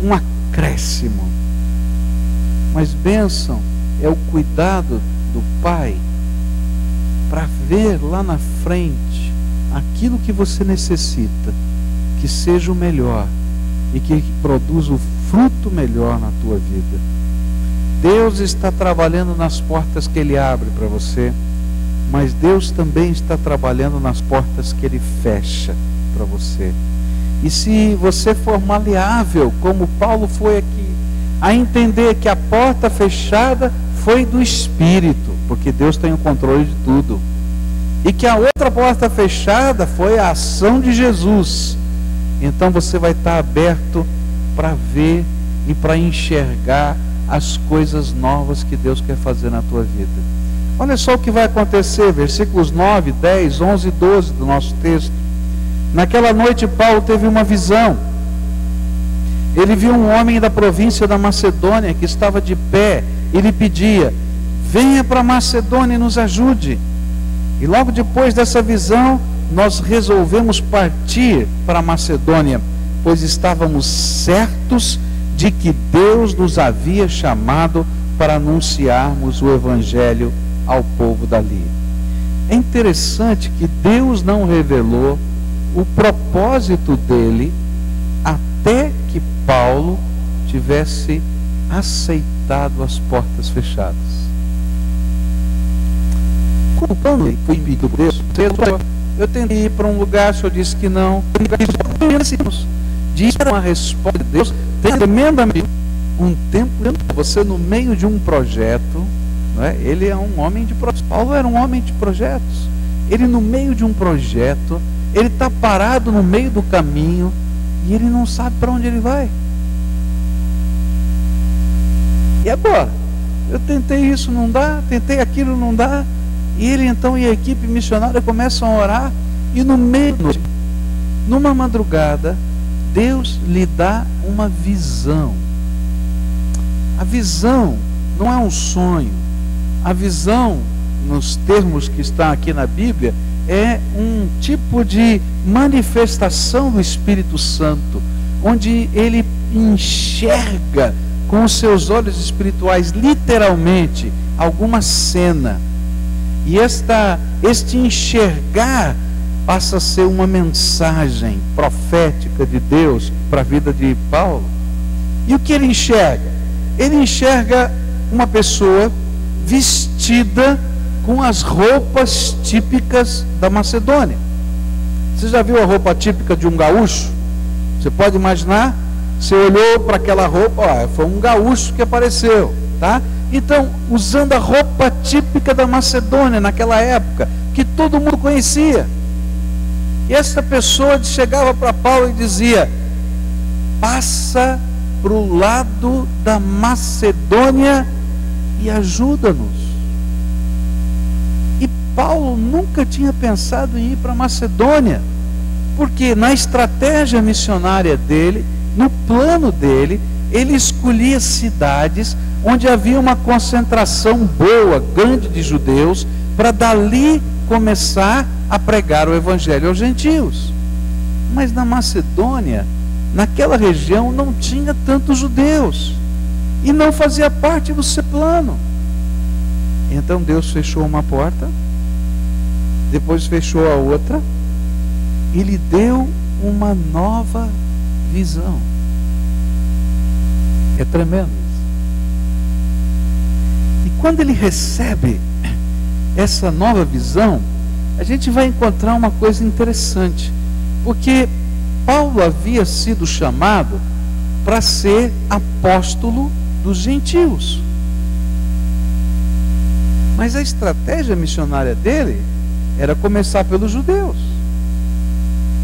um acréscimo. Mas bênção é o cuidado do Pai para ver lá na frente aquilo que você necessita, que seja o melhor e que produza o fruto melhor na tua vida. Deus está trabalhando nas portas que Ele abre para você, mas Deus também está trabalhando nas portas que Ele fecha para você. E se você for maleável, como Paulo foi aqui, a entender que a porta fechada foi do Espírito, porque Deus tem o controle de tudo, e que a outra porta fechada foi a ação de Jesus, então você vai estar aberto para ver e para enxergar as coisas novas que Deus quer fazer na tua vida. Olha só o que vai acontecer, versículos 9, 10, 11 e 12 do nosso texto. Naquela noite Paulo teve uma visão. Ele viu um homem da província da Macedônia que estava de pé e lhe pedia: venha para a Macedônia e nos ajude. E logo depois dessa visão, nós resolvemos partir para a Macedônia, pois estávamos certos de que Deus nos havia chamado para anunciarmos o Evangelho ao povo dali. É interessante que Deus não revelou o propósito dele até que Paulo tivesse aceitado as portas fechadas. Quando Paulo foi pedido por Deus, eu tentei ir para um lugar, o Senhor disse que não. Diz uma resposta de Deus tremendamente. Um tempo, você no meio de um projeto, não é? Ele é um homem de projetos. Paulo era um homem de projetos. Ele no meio de um projeto, ele está parado no meio do caminho e ele não sabe para onde ele vai. E agora? Eu tentei isso, não dá, tentei aquilo, não dá. E ele então e a equipe missionária começam a orar, e no meio da noite, numa madrugada, Deus lhe dá uma visão. A visão não é um sonho. A visão, nos termos que está aqui na Bíblia, é um tipo de manifestação do Espírito Santo, onde ele enxerga com os seus olhos espirituais, literalmente, alguma cena. E este enxergar passa a ser uma mensagem profética de Deus para a vida de Paulo. E o que ele enxerga? Ele enxerga uma pessoa vestida com as roupas típicas da Macedônia. Você já viu a roupa típica de um gaúcho? Você pode imaginar? Você olhou para aquela roupa, foi um gaúcho que apareceu, tá? Então, usando a roupa típica da Macedônia naquela época, que todo mundo conhecia. E essa pessoa chegava para Paulo e dizia: passa para o lado da Macedônia e ajuda-nos. E Paulo nunca tinha pensado em ir para a Macedônia, porque na estratégia missionária dele, no plano dele, ele escolhia cidades onde havia uma concentração boa, grande de judeus, para dali começar a pregar o Evangelho aos gentios. Mas na Macedônia, naquela região, não tinha tantos judeus, e não fazia parte do seu plano. Então Deus fechou uma porta, depois fechou a outra, e lhe deu uma nova visão. É tremendo isso. E quando ele recebe essa nova visão, a gente vai encontrar uma coisa interessante, porque Paulo havia sido chamado para ser apóstolo dos gentios, mas a estratégia missionária dele era começar pelos judeus,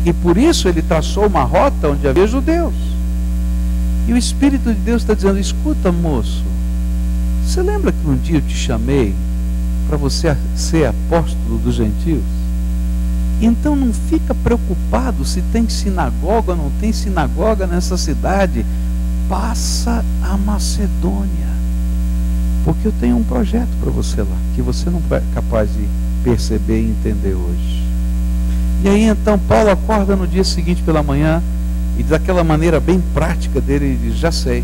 e por isso ele traçou uma rota onde havia judeus. E o Espírito de Deus está dizendo: escuta, moço, você lembra que um dia eu te chamei para você ser apóstolo dos gentios? Então não fica preocupado se tem sinagoga ou não tem sinagoga nessa cidade. Passa a Macedônia, porque eu tenho um projeto para você lá, que você não é capaz de perceber e entender hoje. E aí então Paulo acorda no dia seguinte pela manhã, e daquela maneira bem prática dele, ele diz: já sei,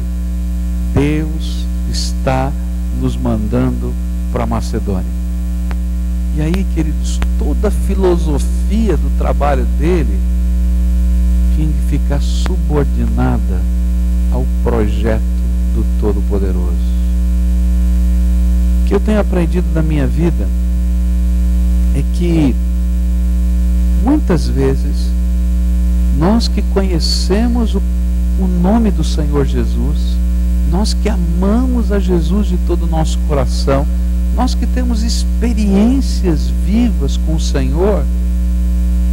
Deus está nos mandando para a Macedônia. E aí, queridos, toda a filosofia do trabalho dele tinha que ficar subordinada ao projeto do Todo-Poderoso. O que eu tenho aprendido na minha vida é que muitas vezes nós que conhecemos o nome do Senhor Jesus, nós que amamos a Jesus de todo o nosso coração, nós que temos experiências vivas com o Senhor,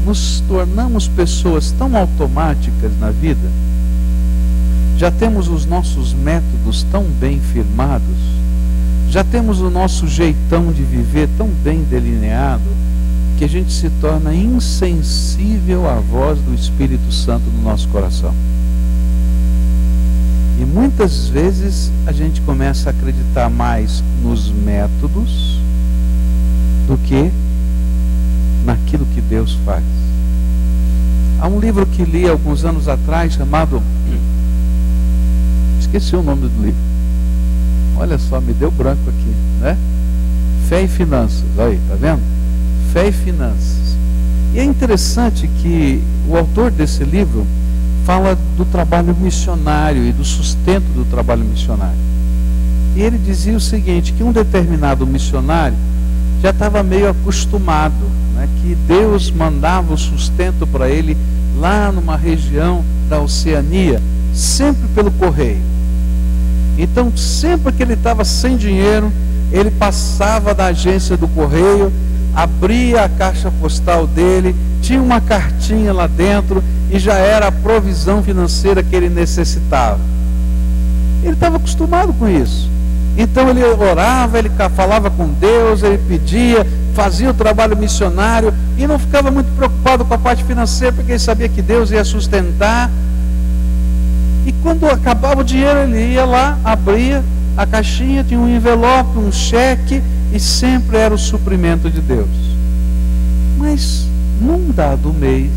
nos tornamos pessoas tão automáticas na vida, já temos os nossos métodos tão bem firmados, já temos o nosso jeitão de viver tão bem delineado, que a gente se torna insensível à voz do Espírito Santo no nosso coração. E muitas vezes a gente começa a acreditar mais nos métodos do que naquilo que Deus faz. Há um livro que li alguns anos atrás chamado... Esqueci o nome do livro. Olha só, me deu branco aqui, né? Fé e Finanças. Olha aí, tá vendo? Fé e Finanças. E é interessante que o autor desse livro fala do trabalho missionário e do sustento do trabalho missionário. E ele dizia o seguinte, que um determinado missionário já estava meio acostumado, né, que Deus mandava o sustento para ele lá numa região da Oceania, sempre pelo correio. Então, sempre que ele estava sem dinheiro, ele passava da agência do correio, abria a caixa postal dele, tinha uma cartinha lá dentro e já era a provisão financeira que ele necessitava. Ele estava acostumado com isso. Então ele orava, ele falava com Deus, ele pedia, fazia o trabalho missionário e não ficava muito preocupado com a parte financeira, porque ele sabia que Deus ia sustentar. E quando acabava o dinheiro, ele ia lá, abria a caixinha, tinha um envelope, um cheque, e sempre era o suprimento de Deus. Mas num dado mês,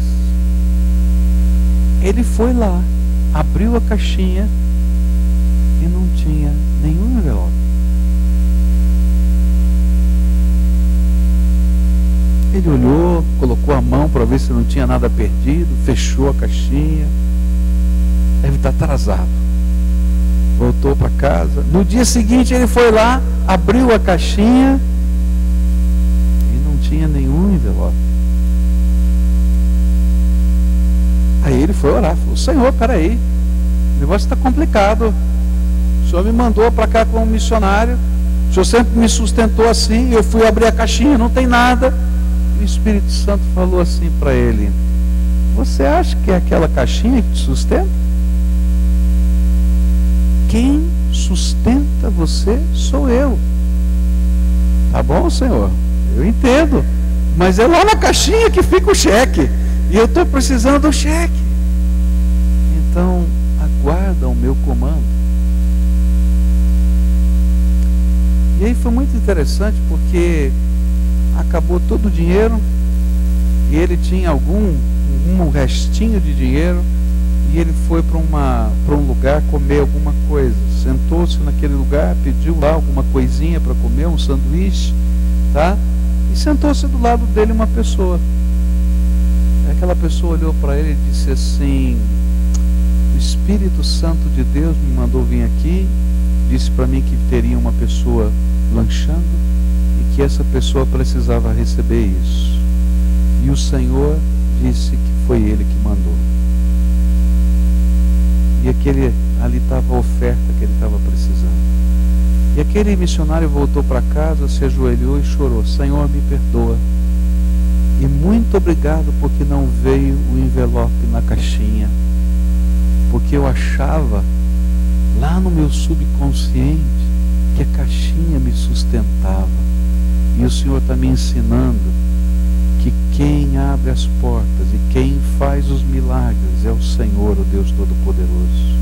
ele foi lá, abriu a caixinha e não tinha nenhum envelope. Ele olhou, colocou a mão para ver se não tinha nada perdido, fechou a caixinha. Deve estar atrasado. Voltou para casa. No dia seguinte ele foi lá, abriu a caixinha e não tinha nenhum envelope. Aí ele foi orar, falou: Senhor, peraí, o negócio está complicado. O Senhor me mandou para cá como missionário, o Senhor sempre me sustentou assim, eu fui abrir a caixinha, não tem nada. E o Espírito Santo falou assim para ele: você acha que é aquela caixinha que te sustenta? Quem sustenta você sou eu. Tá bom, Senhor? Eu entendo. Mas é lá na caixinha que fica o cheque. E eu estou precisando do cheque. Então, aguarda o meu comando. E aí foi muito interessante, porque acabou todo o dinheiro. E ele tinha um restinho de dinheiro. E ele foi para um lugar comer alguma coisa. Sentou-se naquele lugar, pediu lá alguma coisinha para comer, um sanduíche, tá? E sentou-se do lado dele uma pessoa. E aquela pessoa olhou para ele e disse assim: o Espírito Santo de Deus me mandou vir aqui, disse para mim que teria uma pessoa lanchando e que essa pessoa precisava receber isso. E o Senhor disse que foi Ele que mandou. E ali estava a oferta que ele estava precisando. E aquele missionário voltou para casa, se ajoelhou e chorou: Senhor, me perdoa. E muito obrigado porque não veio o envelope na caixinha. Porque eu achava lá no meu subconsciente que a caixinha me sustentava. E o Senhor está me ensinando que quem abre as portas e quem faz os milagres é o Senhor, o Deus Todo-Poderoso.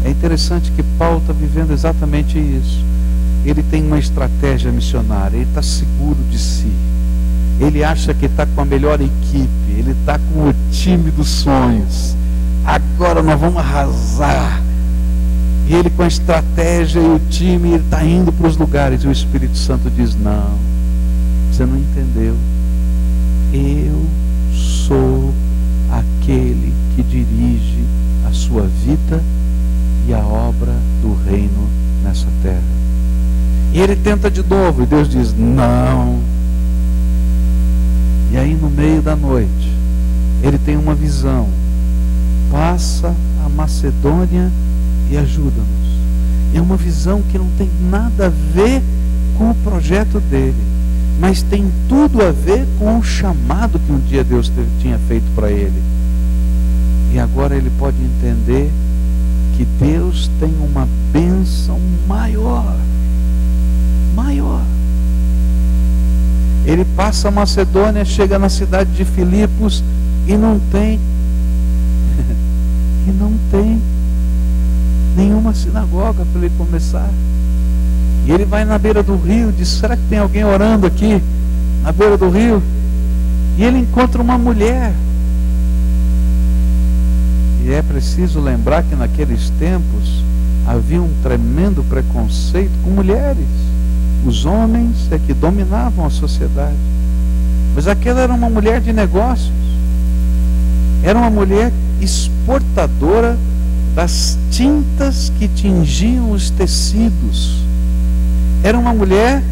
É interessante que Paulo está vivendo exatamente isso. Ele tem uma estratégia missionária, ele está seguro de si. Ele acha que está com a melhor equipe, ele está com o time dos sonhos. Agora nós vamos arrasar. E ele com a estratégia e o time, ele está indo para os lugares. E o Espírito Santo diz: não, você não entendeu. Eu sou aquele que dirige a sua vida e a obra do reino nessa terra. E ele tenta de novo, e Deus diz: não. E aí no meio da noite, ele tem uma visão: passa a Macedônia e ajuda-nos. É uma visão que não tem nada a ver com o projeto dele, mas tem tudo a ver com o chamado que um dia Deus tinha feito para ele. E agora ele pode entender que Deus tem uma bênção maior. Ele passa a Macedônia, chega na cidade de Filipos e não tem nenhuma sinagoga para ele começar. E ele vai na beira do rio, diz: será que tem alguém orando aqui na beira do rio? E ele encontra uma mulher. E é preciso lembrar que naqueles tempos havia um tremendo preconceito com mulheres. Os homens é que dominavam a sociedade. Mas aquela era uma mulher de negócios. Era uma mulher exportadora das tintas que tingiam os tecidos. Era uma mulher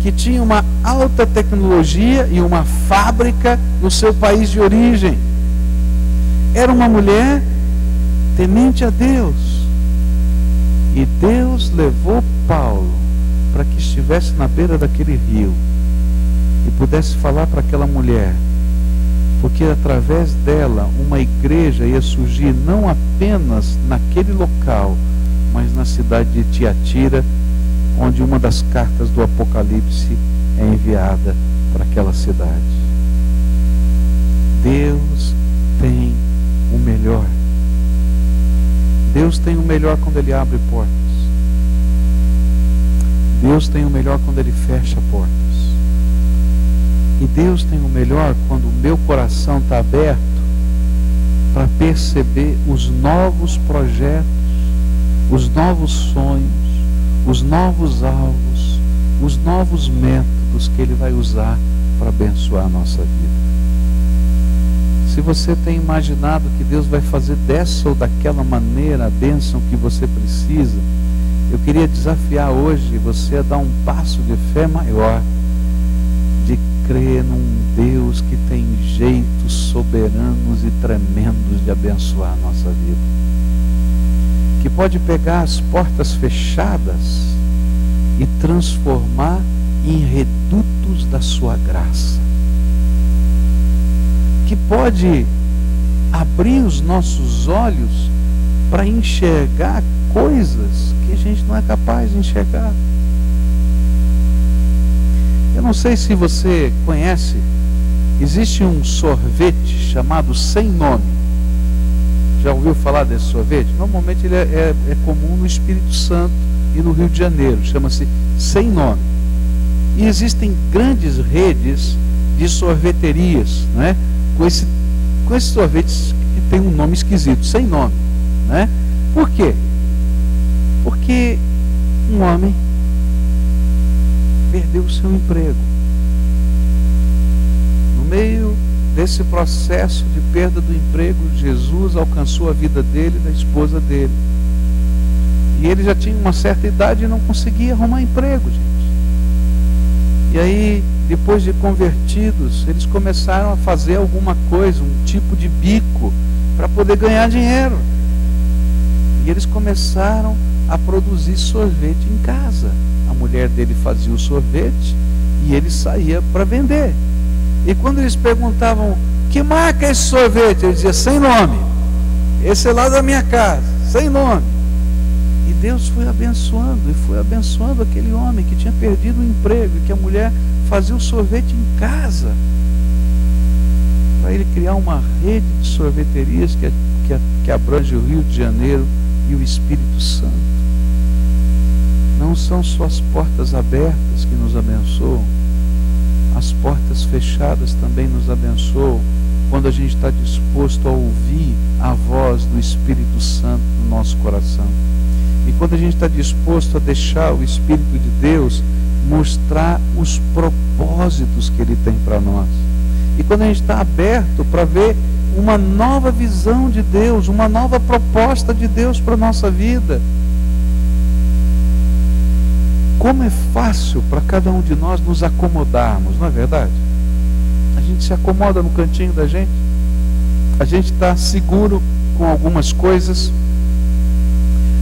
que tinha uma alta tecnologia e uma fábrica no seu país de origem. Era uma mulher temente a Deus. E Deus levou Paulo para que estivesse na beira daquele rio e pudesse falar para aquela mulher, porque através dela uma igreja ia surgir não apenas naquele local, mas na cidade de Tiatira, onde uma das cartas do Apocalipse é enviada para aquela cidade. Deus tem o melhor. Deus tem o melhor quando Ele abre portas. Deus tem o melhor quando Ele fecha portas. E Deus tem o melhor quando o meu coração está aberto para perceber os novos projetos, os novos sonhos, os novos alvos, os novos métodos que Ele vai usar para abençoar a nossa vida. Se você tem imaginado que Deus vai fazer dessa ou daquela maneira a bênção que você precisa, eu queria desafiar hoje você a dar um passo de fé maior, de crer num Deus que tem jeitos soberanos e tremendos de abençoar a nossa vida, que pode pegar as portas fechadas e transformar em redutos da sua graça, que pode abrir os nossos olhos para enxergar coisas que a gente não é capaz de enxergar. Eu não sei se você conhece, existe um sorvete chamado Sem Nome. Já ouviu falar desse sorvete? Normalmente ele é comum no Espírito Santo e no Rio de Janeiro, chama-se Sem Nome. E existem grandes redes de sorveterias, né? Com esses sorvetes que tem um nome esquisito, Sem Nome, né? Por quê? Porque um homem perdeu o seu emprego. No meio desse processo de perda do emprego, Jesus alcançou a vida dele e da esposa dele. E ele já tinha uma certa idade e não conseguia arrumar emprego, gente. E aí, depois de convertidos, eles começaram a fazer alguma coisa, um tipo de bico, para poder ganhar dinheiro. E eles começaram a produzir sorvete em casa. A mulher dele fazia o sorvete e ele saía para vender. E quando eles perguntavam: que marca é esse sorvete? Ele dizia: Sem Nome. Esse é lá da minha casa, Sem Nome. E Deus foi abençoando aquele homem que tinha perdido o emprego, e que a mulher fazia o sorvete em casa. para ele criar uma rede de sorveterias que abrange o Rio de Janeiro e o Espírito Santo. Não são só as portas abertas que nos abençoam, as portas fechadas também nos abençoam quando a gente está disposto a ouvir a voz do Espírito Santo no nosso coração. E quando a gente está disposto a deixar o Espírito de Deus mostrar os propósitos que Ele tem para nós. E quando a gente está aberto para ver uma nova visão de Deus, uma nova proposta de Deus para a nossa vida. Como é fácil para cada um de nós nos acomodarmos, não é verdade? A gente se acomoda no cantinho da gente, a gente está seguro com algumas coisas,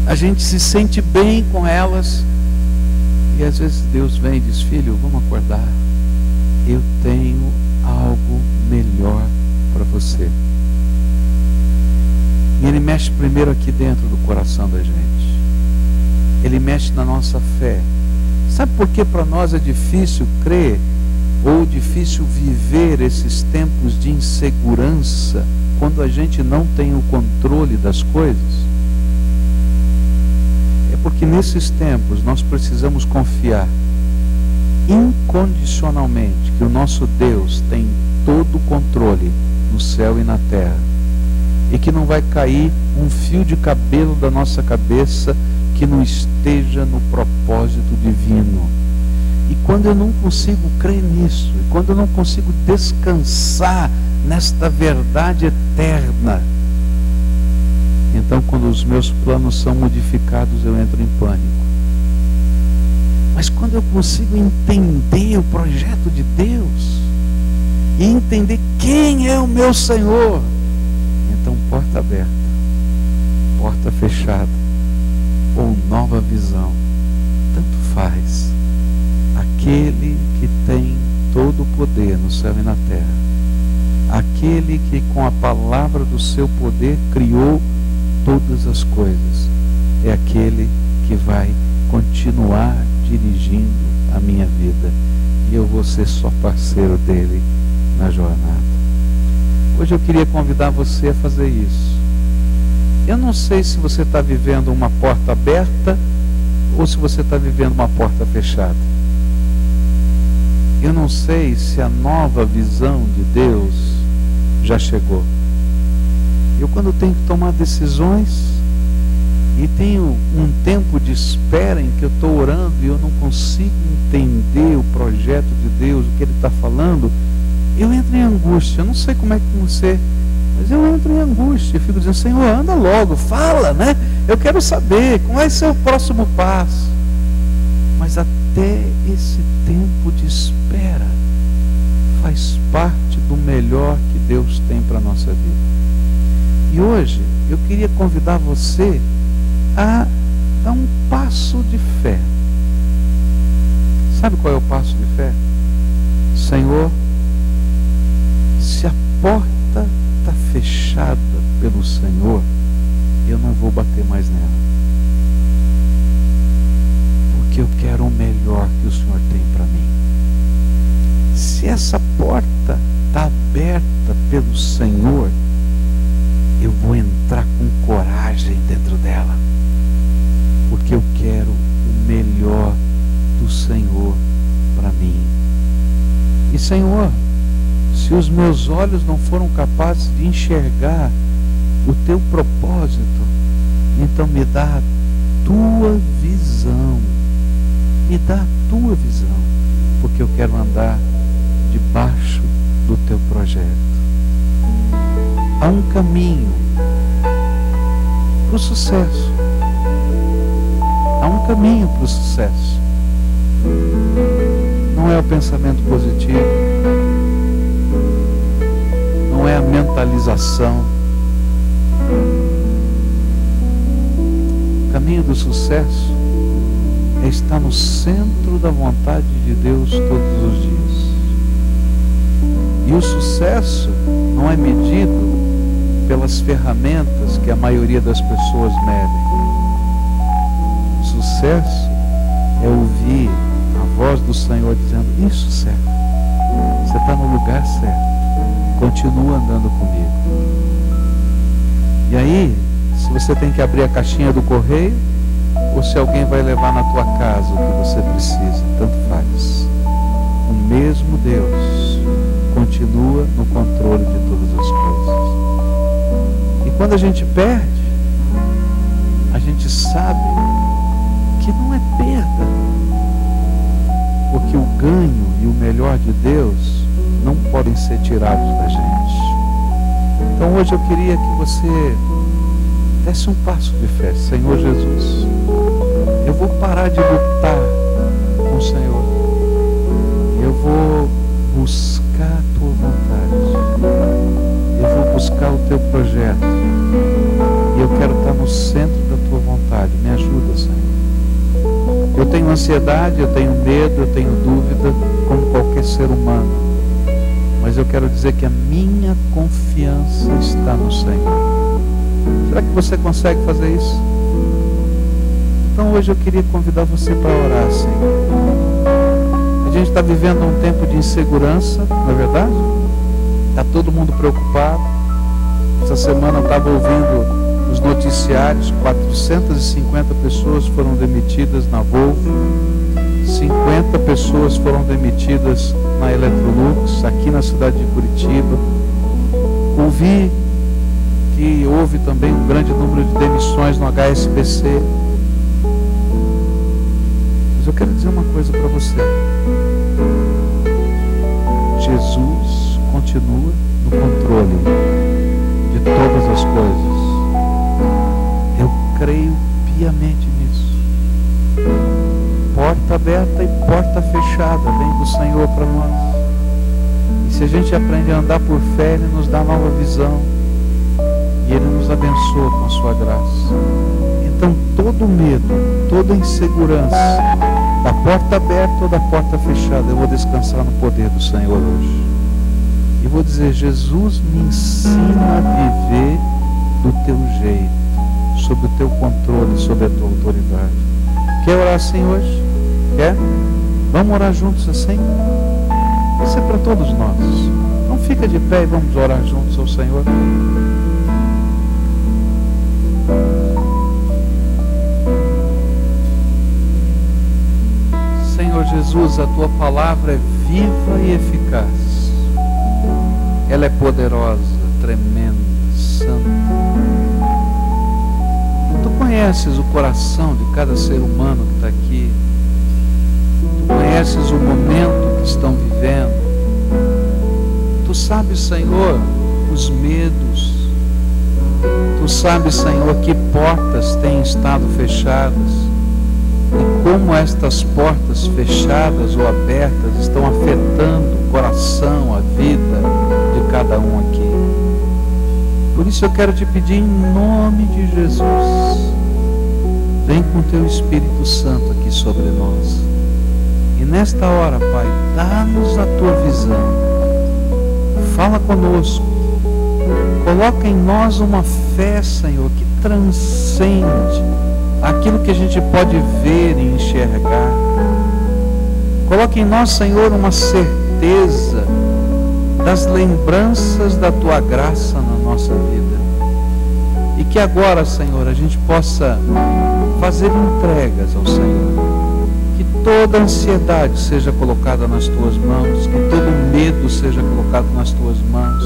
a gente se sente bem com elas, e às vezes Deus vem e diz: filho, vamos acordar, eu tenho algo melhor para você. E Ele mexe primeiro aqui dentro do coração da gente, Ele mexe na nossa fé. Sabe por que para nós é difícil crer ou difícil viver esses tempos de insegurança quando a gente não tem o controle das coisas? É porque nesses tempos nós precisamos confiar incondicionalmente que o nosso Deus tem todo o controle no céu e na terra, e que não vai cair um fio de cabelo da nossa cabeça que não esteja no propósito divino. E quando eu não consigo crer nisso, e quando eu não consigo descansar nesta verdade eterna, então quando os meus planos são modificados, eu entro em pânico. Mas quando eu consigo entender o projeto de Deus e entender quem é o meu Senhor, então porta aberta, porta fechada ou nova visão, tanto faz. Aquele que tem todo o poder no céu e na terra, aquele que com a palavra do seu poder criou todas as coisas, é aquele que vai continuar dirigindo a minha vida, e eu vou ser só parceiro dele na jornada. Hoje eu queria convidar você a fazer isso. Eu não sei se você está vivendo uma porta aberta ou se você está vivendo uma porta fechada. Eu não sei se a nova visão de Deus já chegou. Eu, quando tenho que tomar decisões e tenho um tempo de espera em que eu estou orando e eu não consigo entender o projeto de Deus, o que Ele está falando, eu entro em angústia. Eu não sei como é que você, mas eu entro em angústia. Eu fico dizendo: Senhor, anda logo, fala, né? Eu quero saber qual vai ser o próximo passo. Mas até esse tempo de espera faz parte do melhor que Deus tem para a nossa vida. E hoje eu queria convidar você a dar um passo de fé. Sabe qual é o passo de fé? Senhor, se a porta está fechada pelo Senhor, eu não vou bater mais nela, porque eu quero o melhor que o Senhor tem para mim. Se essa porta está aberta pelo Senhor, eu vou entrar com coragem dentro dela, porque eu quero o melhor do Senhor para mim. E Senhor, se os meus olhos não foram capazes de enxergar o teu propósito, então me dá a tua visão, me dá a tua visão, porque eu quero andar debaixo do teu projeto. Há um caminho para o sucesso. Há um caminho para o sucesso. Não é o pensamento positivo, não é a mentalização. O caminho do sucesso é estar no centro da vontade de Deus todos os dias. E o sucesso não é medido pelas ferramentas que a maioria das pessoas medem. O sucesso é ouvir a voz do Senhor dizendo: isso, servo, você está no lugar certo, continua andando comigo. E aí, se você tem que abrir a caixinha do correio, ou se alguém vai levar na tua casa o que você precisa, tanto faz. O mesmo Deus continua no controle de todas as coisas. E quando a gente perde, a gente sabe que não é perda, porque o ganho e o melhor de Deus não podem ser tirados da gente. Então hoje eu queria que você desse um passo de fé. Senhor Jesus, eu vou parar de lutar com o Senhor. Eu vou buscar a tua vontade. Eu vou buscar o teu projeto. E eu quero estar no centro da tua vontade. Me ajuda, Senhor. Eu tenho ansiedade, eu tenho medo, eu tenho dúvida, como qualquer ser humano. Mas eu quero dizer que a minha confiança está no Senhor. Será que você consegue fazer isso? Então hoje eu queria convidar você para orar, Senhor. A gente está vivendo um tempo de insegurança, não é verdade? Está todo mundo preocupado. Essa semana eu estava ouvindo os noticiários, 450 pessoas foram demitidas na Volvo, 50 pessoas foram demitidas na Electrolux, aqui na cidade de Curitiba. Ouvi que houve também um grande número de demissões no HSBC. Mas eu quero dizer uma coisa para você. Jesus continua no controle de todas as coisas. Eu creio piamente nisso. Porta aberta e porta fechada vem do Senhor para nós. E se a gente aprende a andar por fé, Ele nos dá nova visão. E Ele nos abençoa com a sua graça. Então todo medo, toda insegurança, da porta aberta ou da porta fechada, eu vou descansar no poder do Senhor hoje. E vou dizer: Jesus, me ensina a viver do teu jeito, sob o teu controle, sob a tua autoridade. Quer orar assim hoje? Quer? Vamos orar juntos assim? Isso é para todos nós. Então fica de pé e vamos orar juntos ao Senhor. Senhor Jesus, a tua palavra é viva e eficaz. Ela é poderosa, tremenda, santa. Tu conheces o coração de cada ser humano que está aqui. Tu conheces o momento que estão vivendo. Tu sabes, Senhor, os medos. Tu sabes, Senhor, que portas têm estado fechadas. E como estas portas fechadas ou abertas estão afetando o coração, a vida de cada um aqui. Por isso eu quero te pedir em nome de Jesus, vem com teu Espírito Santo aqui sobre nós. E nesta hora, Pai, dá-nos a tua visão. Fala conosco. Coloca em nós uma fé, Senhor, que transcende aquilo que a gente pode ver e enxergar. Coloque em nós, Senhor, uma certeza das lembranças da tua graça na nossa vida. E que agora, Senhor, a gente possa fazer entregas ao Senhor. Que toda ansiedade seja colocada nas tuas mãos, que todo medo seja colocado nas tuas mãos,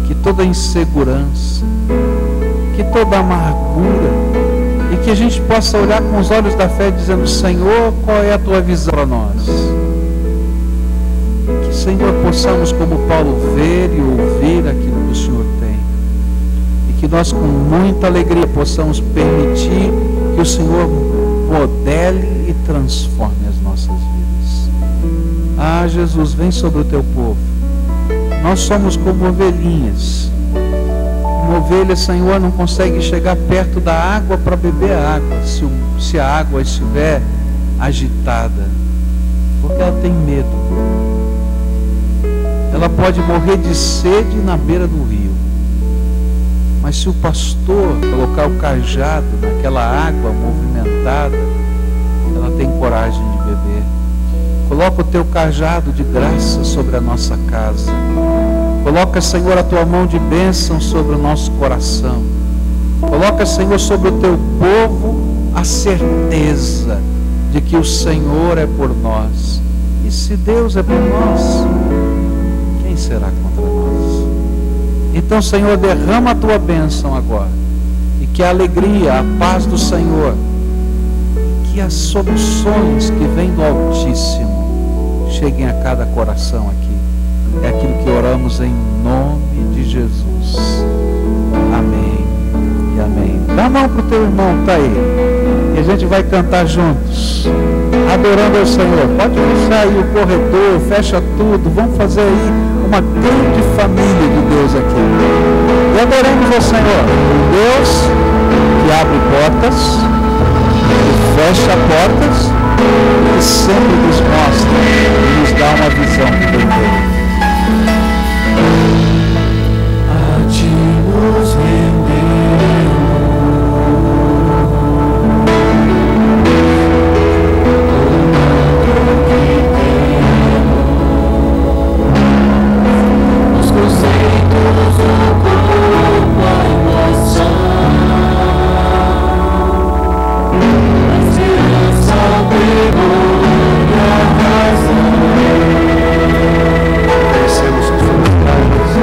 que toda insegurança, que toda amargura, e que a gente possa olhar com os olhos da fé dizendo: Senhor, qual é a tua visão para nós? Que, Senhor, possamos, como Paulo, ver e ouvir aquilo que o Senhor tem. E que nós, com muita alegria, possamos permitir que o Senhor modele e transforme as nossas vidas. Ah, Jesus, vem sobre o teu povo. Nós somos como ovelhinhas. Uma ovelha, Senhor, não consegue chegar perto da água para beber a água, se a água estiver agitada, porque ela tem medo. Ela pode morrer de sede na beira do rio, mas se o pastor colocar o cajado naquela água movimentada, ela tem coragem de beber. Coloca o teu cajado de graça sobre a nossa casa. Coloca, Senhor, a tua mão de bênção sobre o nosso coração. Coloca, Senhor, sobre o teu povo a certeza de que o Senhor é por nós. E se Deus é por nós, quem será contra nós? Então, Senhor, derrama a tua bênção agora. E que a alegria, a paz do Senhor, que as soluções que vêm do Altíssimo cheguem a cada coração aqui. É aquilo que oramos em nome de Jesus. Amém e amém. Dá a mão para o teu irmão que está aí. E a gente vai cantar juntos, adorando ao Senhor. Pode fechar aí o corredor, fecha tudo. Vamos fazer aí uma grande família de Deus aqui. E adoramos ao Senhor. Deus que abre portas, que fecha portas, que sempre nos mostra e nos dá uma visão que vem dele. A ti nos rendemos, os conceitos, o corpo, a emoção, a esperança, o temor e a razão. Conhecemos os familiares.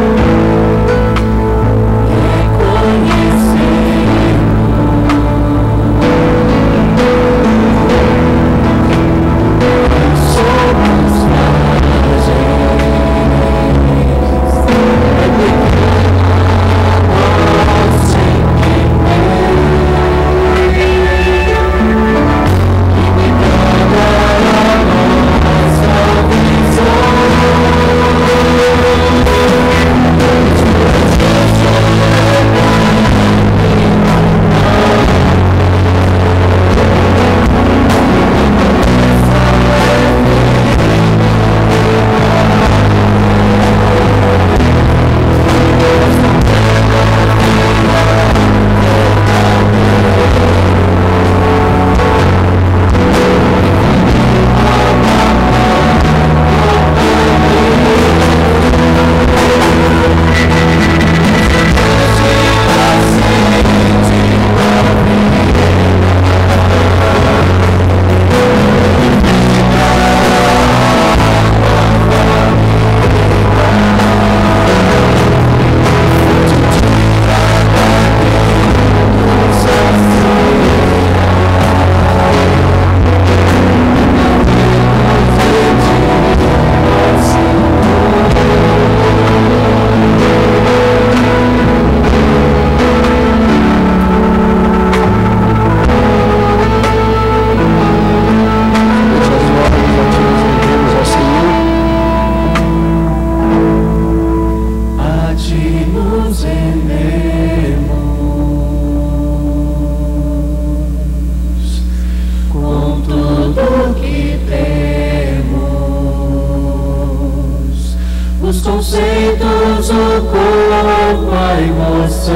conceitos, o corpo, a emoção,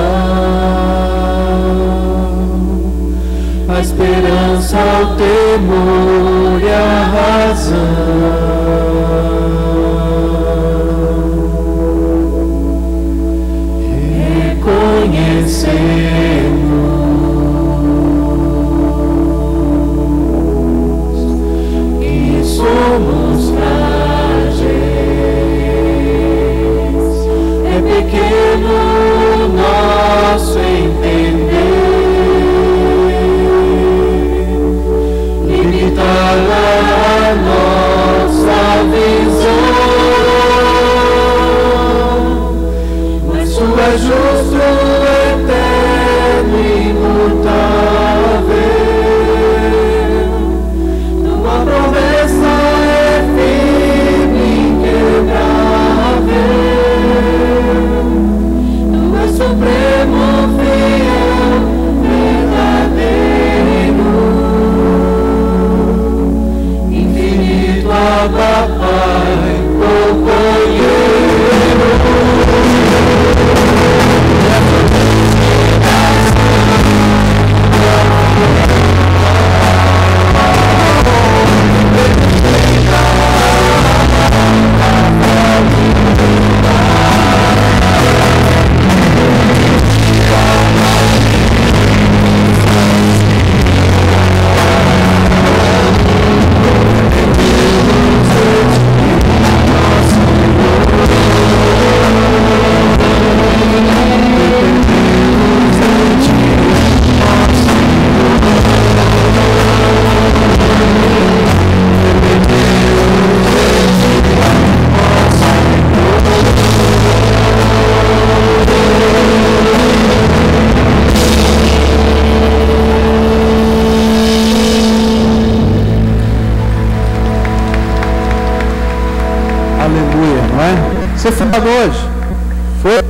a esperança, o temor e a razão. Reconhecemos que somos pequeno nosso entender, limitada a nossa Aleluia, não é? Você foi falado hoje? Foi?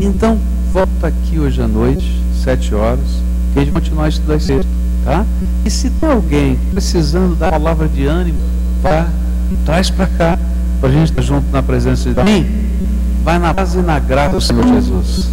Então, volta aqui hoje à noite, 7 horas, que a gente vai continuar a estudar esse texto, tá? E se tem alguém precisando da palavra de ânimo, vá, traz para cá, para a gente estar junto na presença de Deus. Vai na paz e na graça do Senhor Jesus.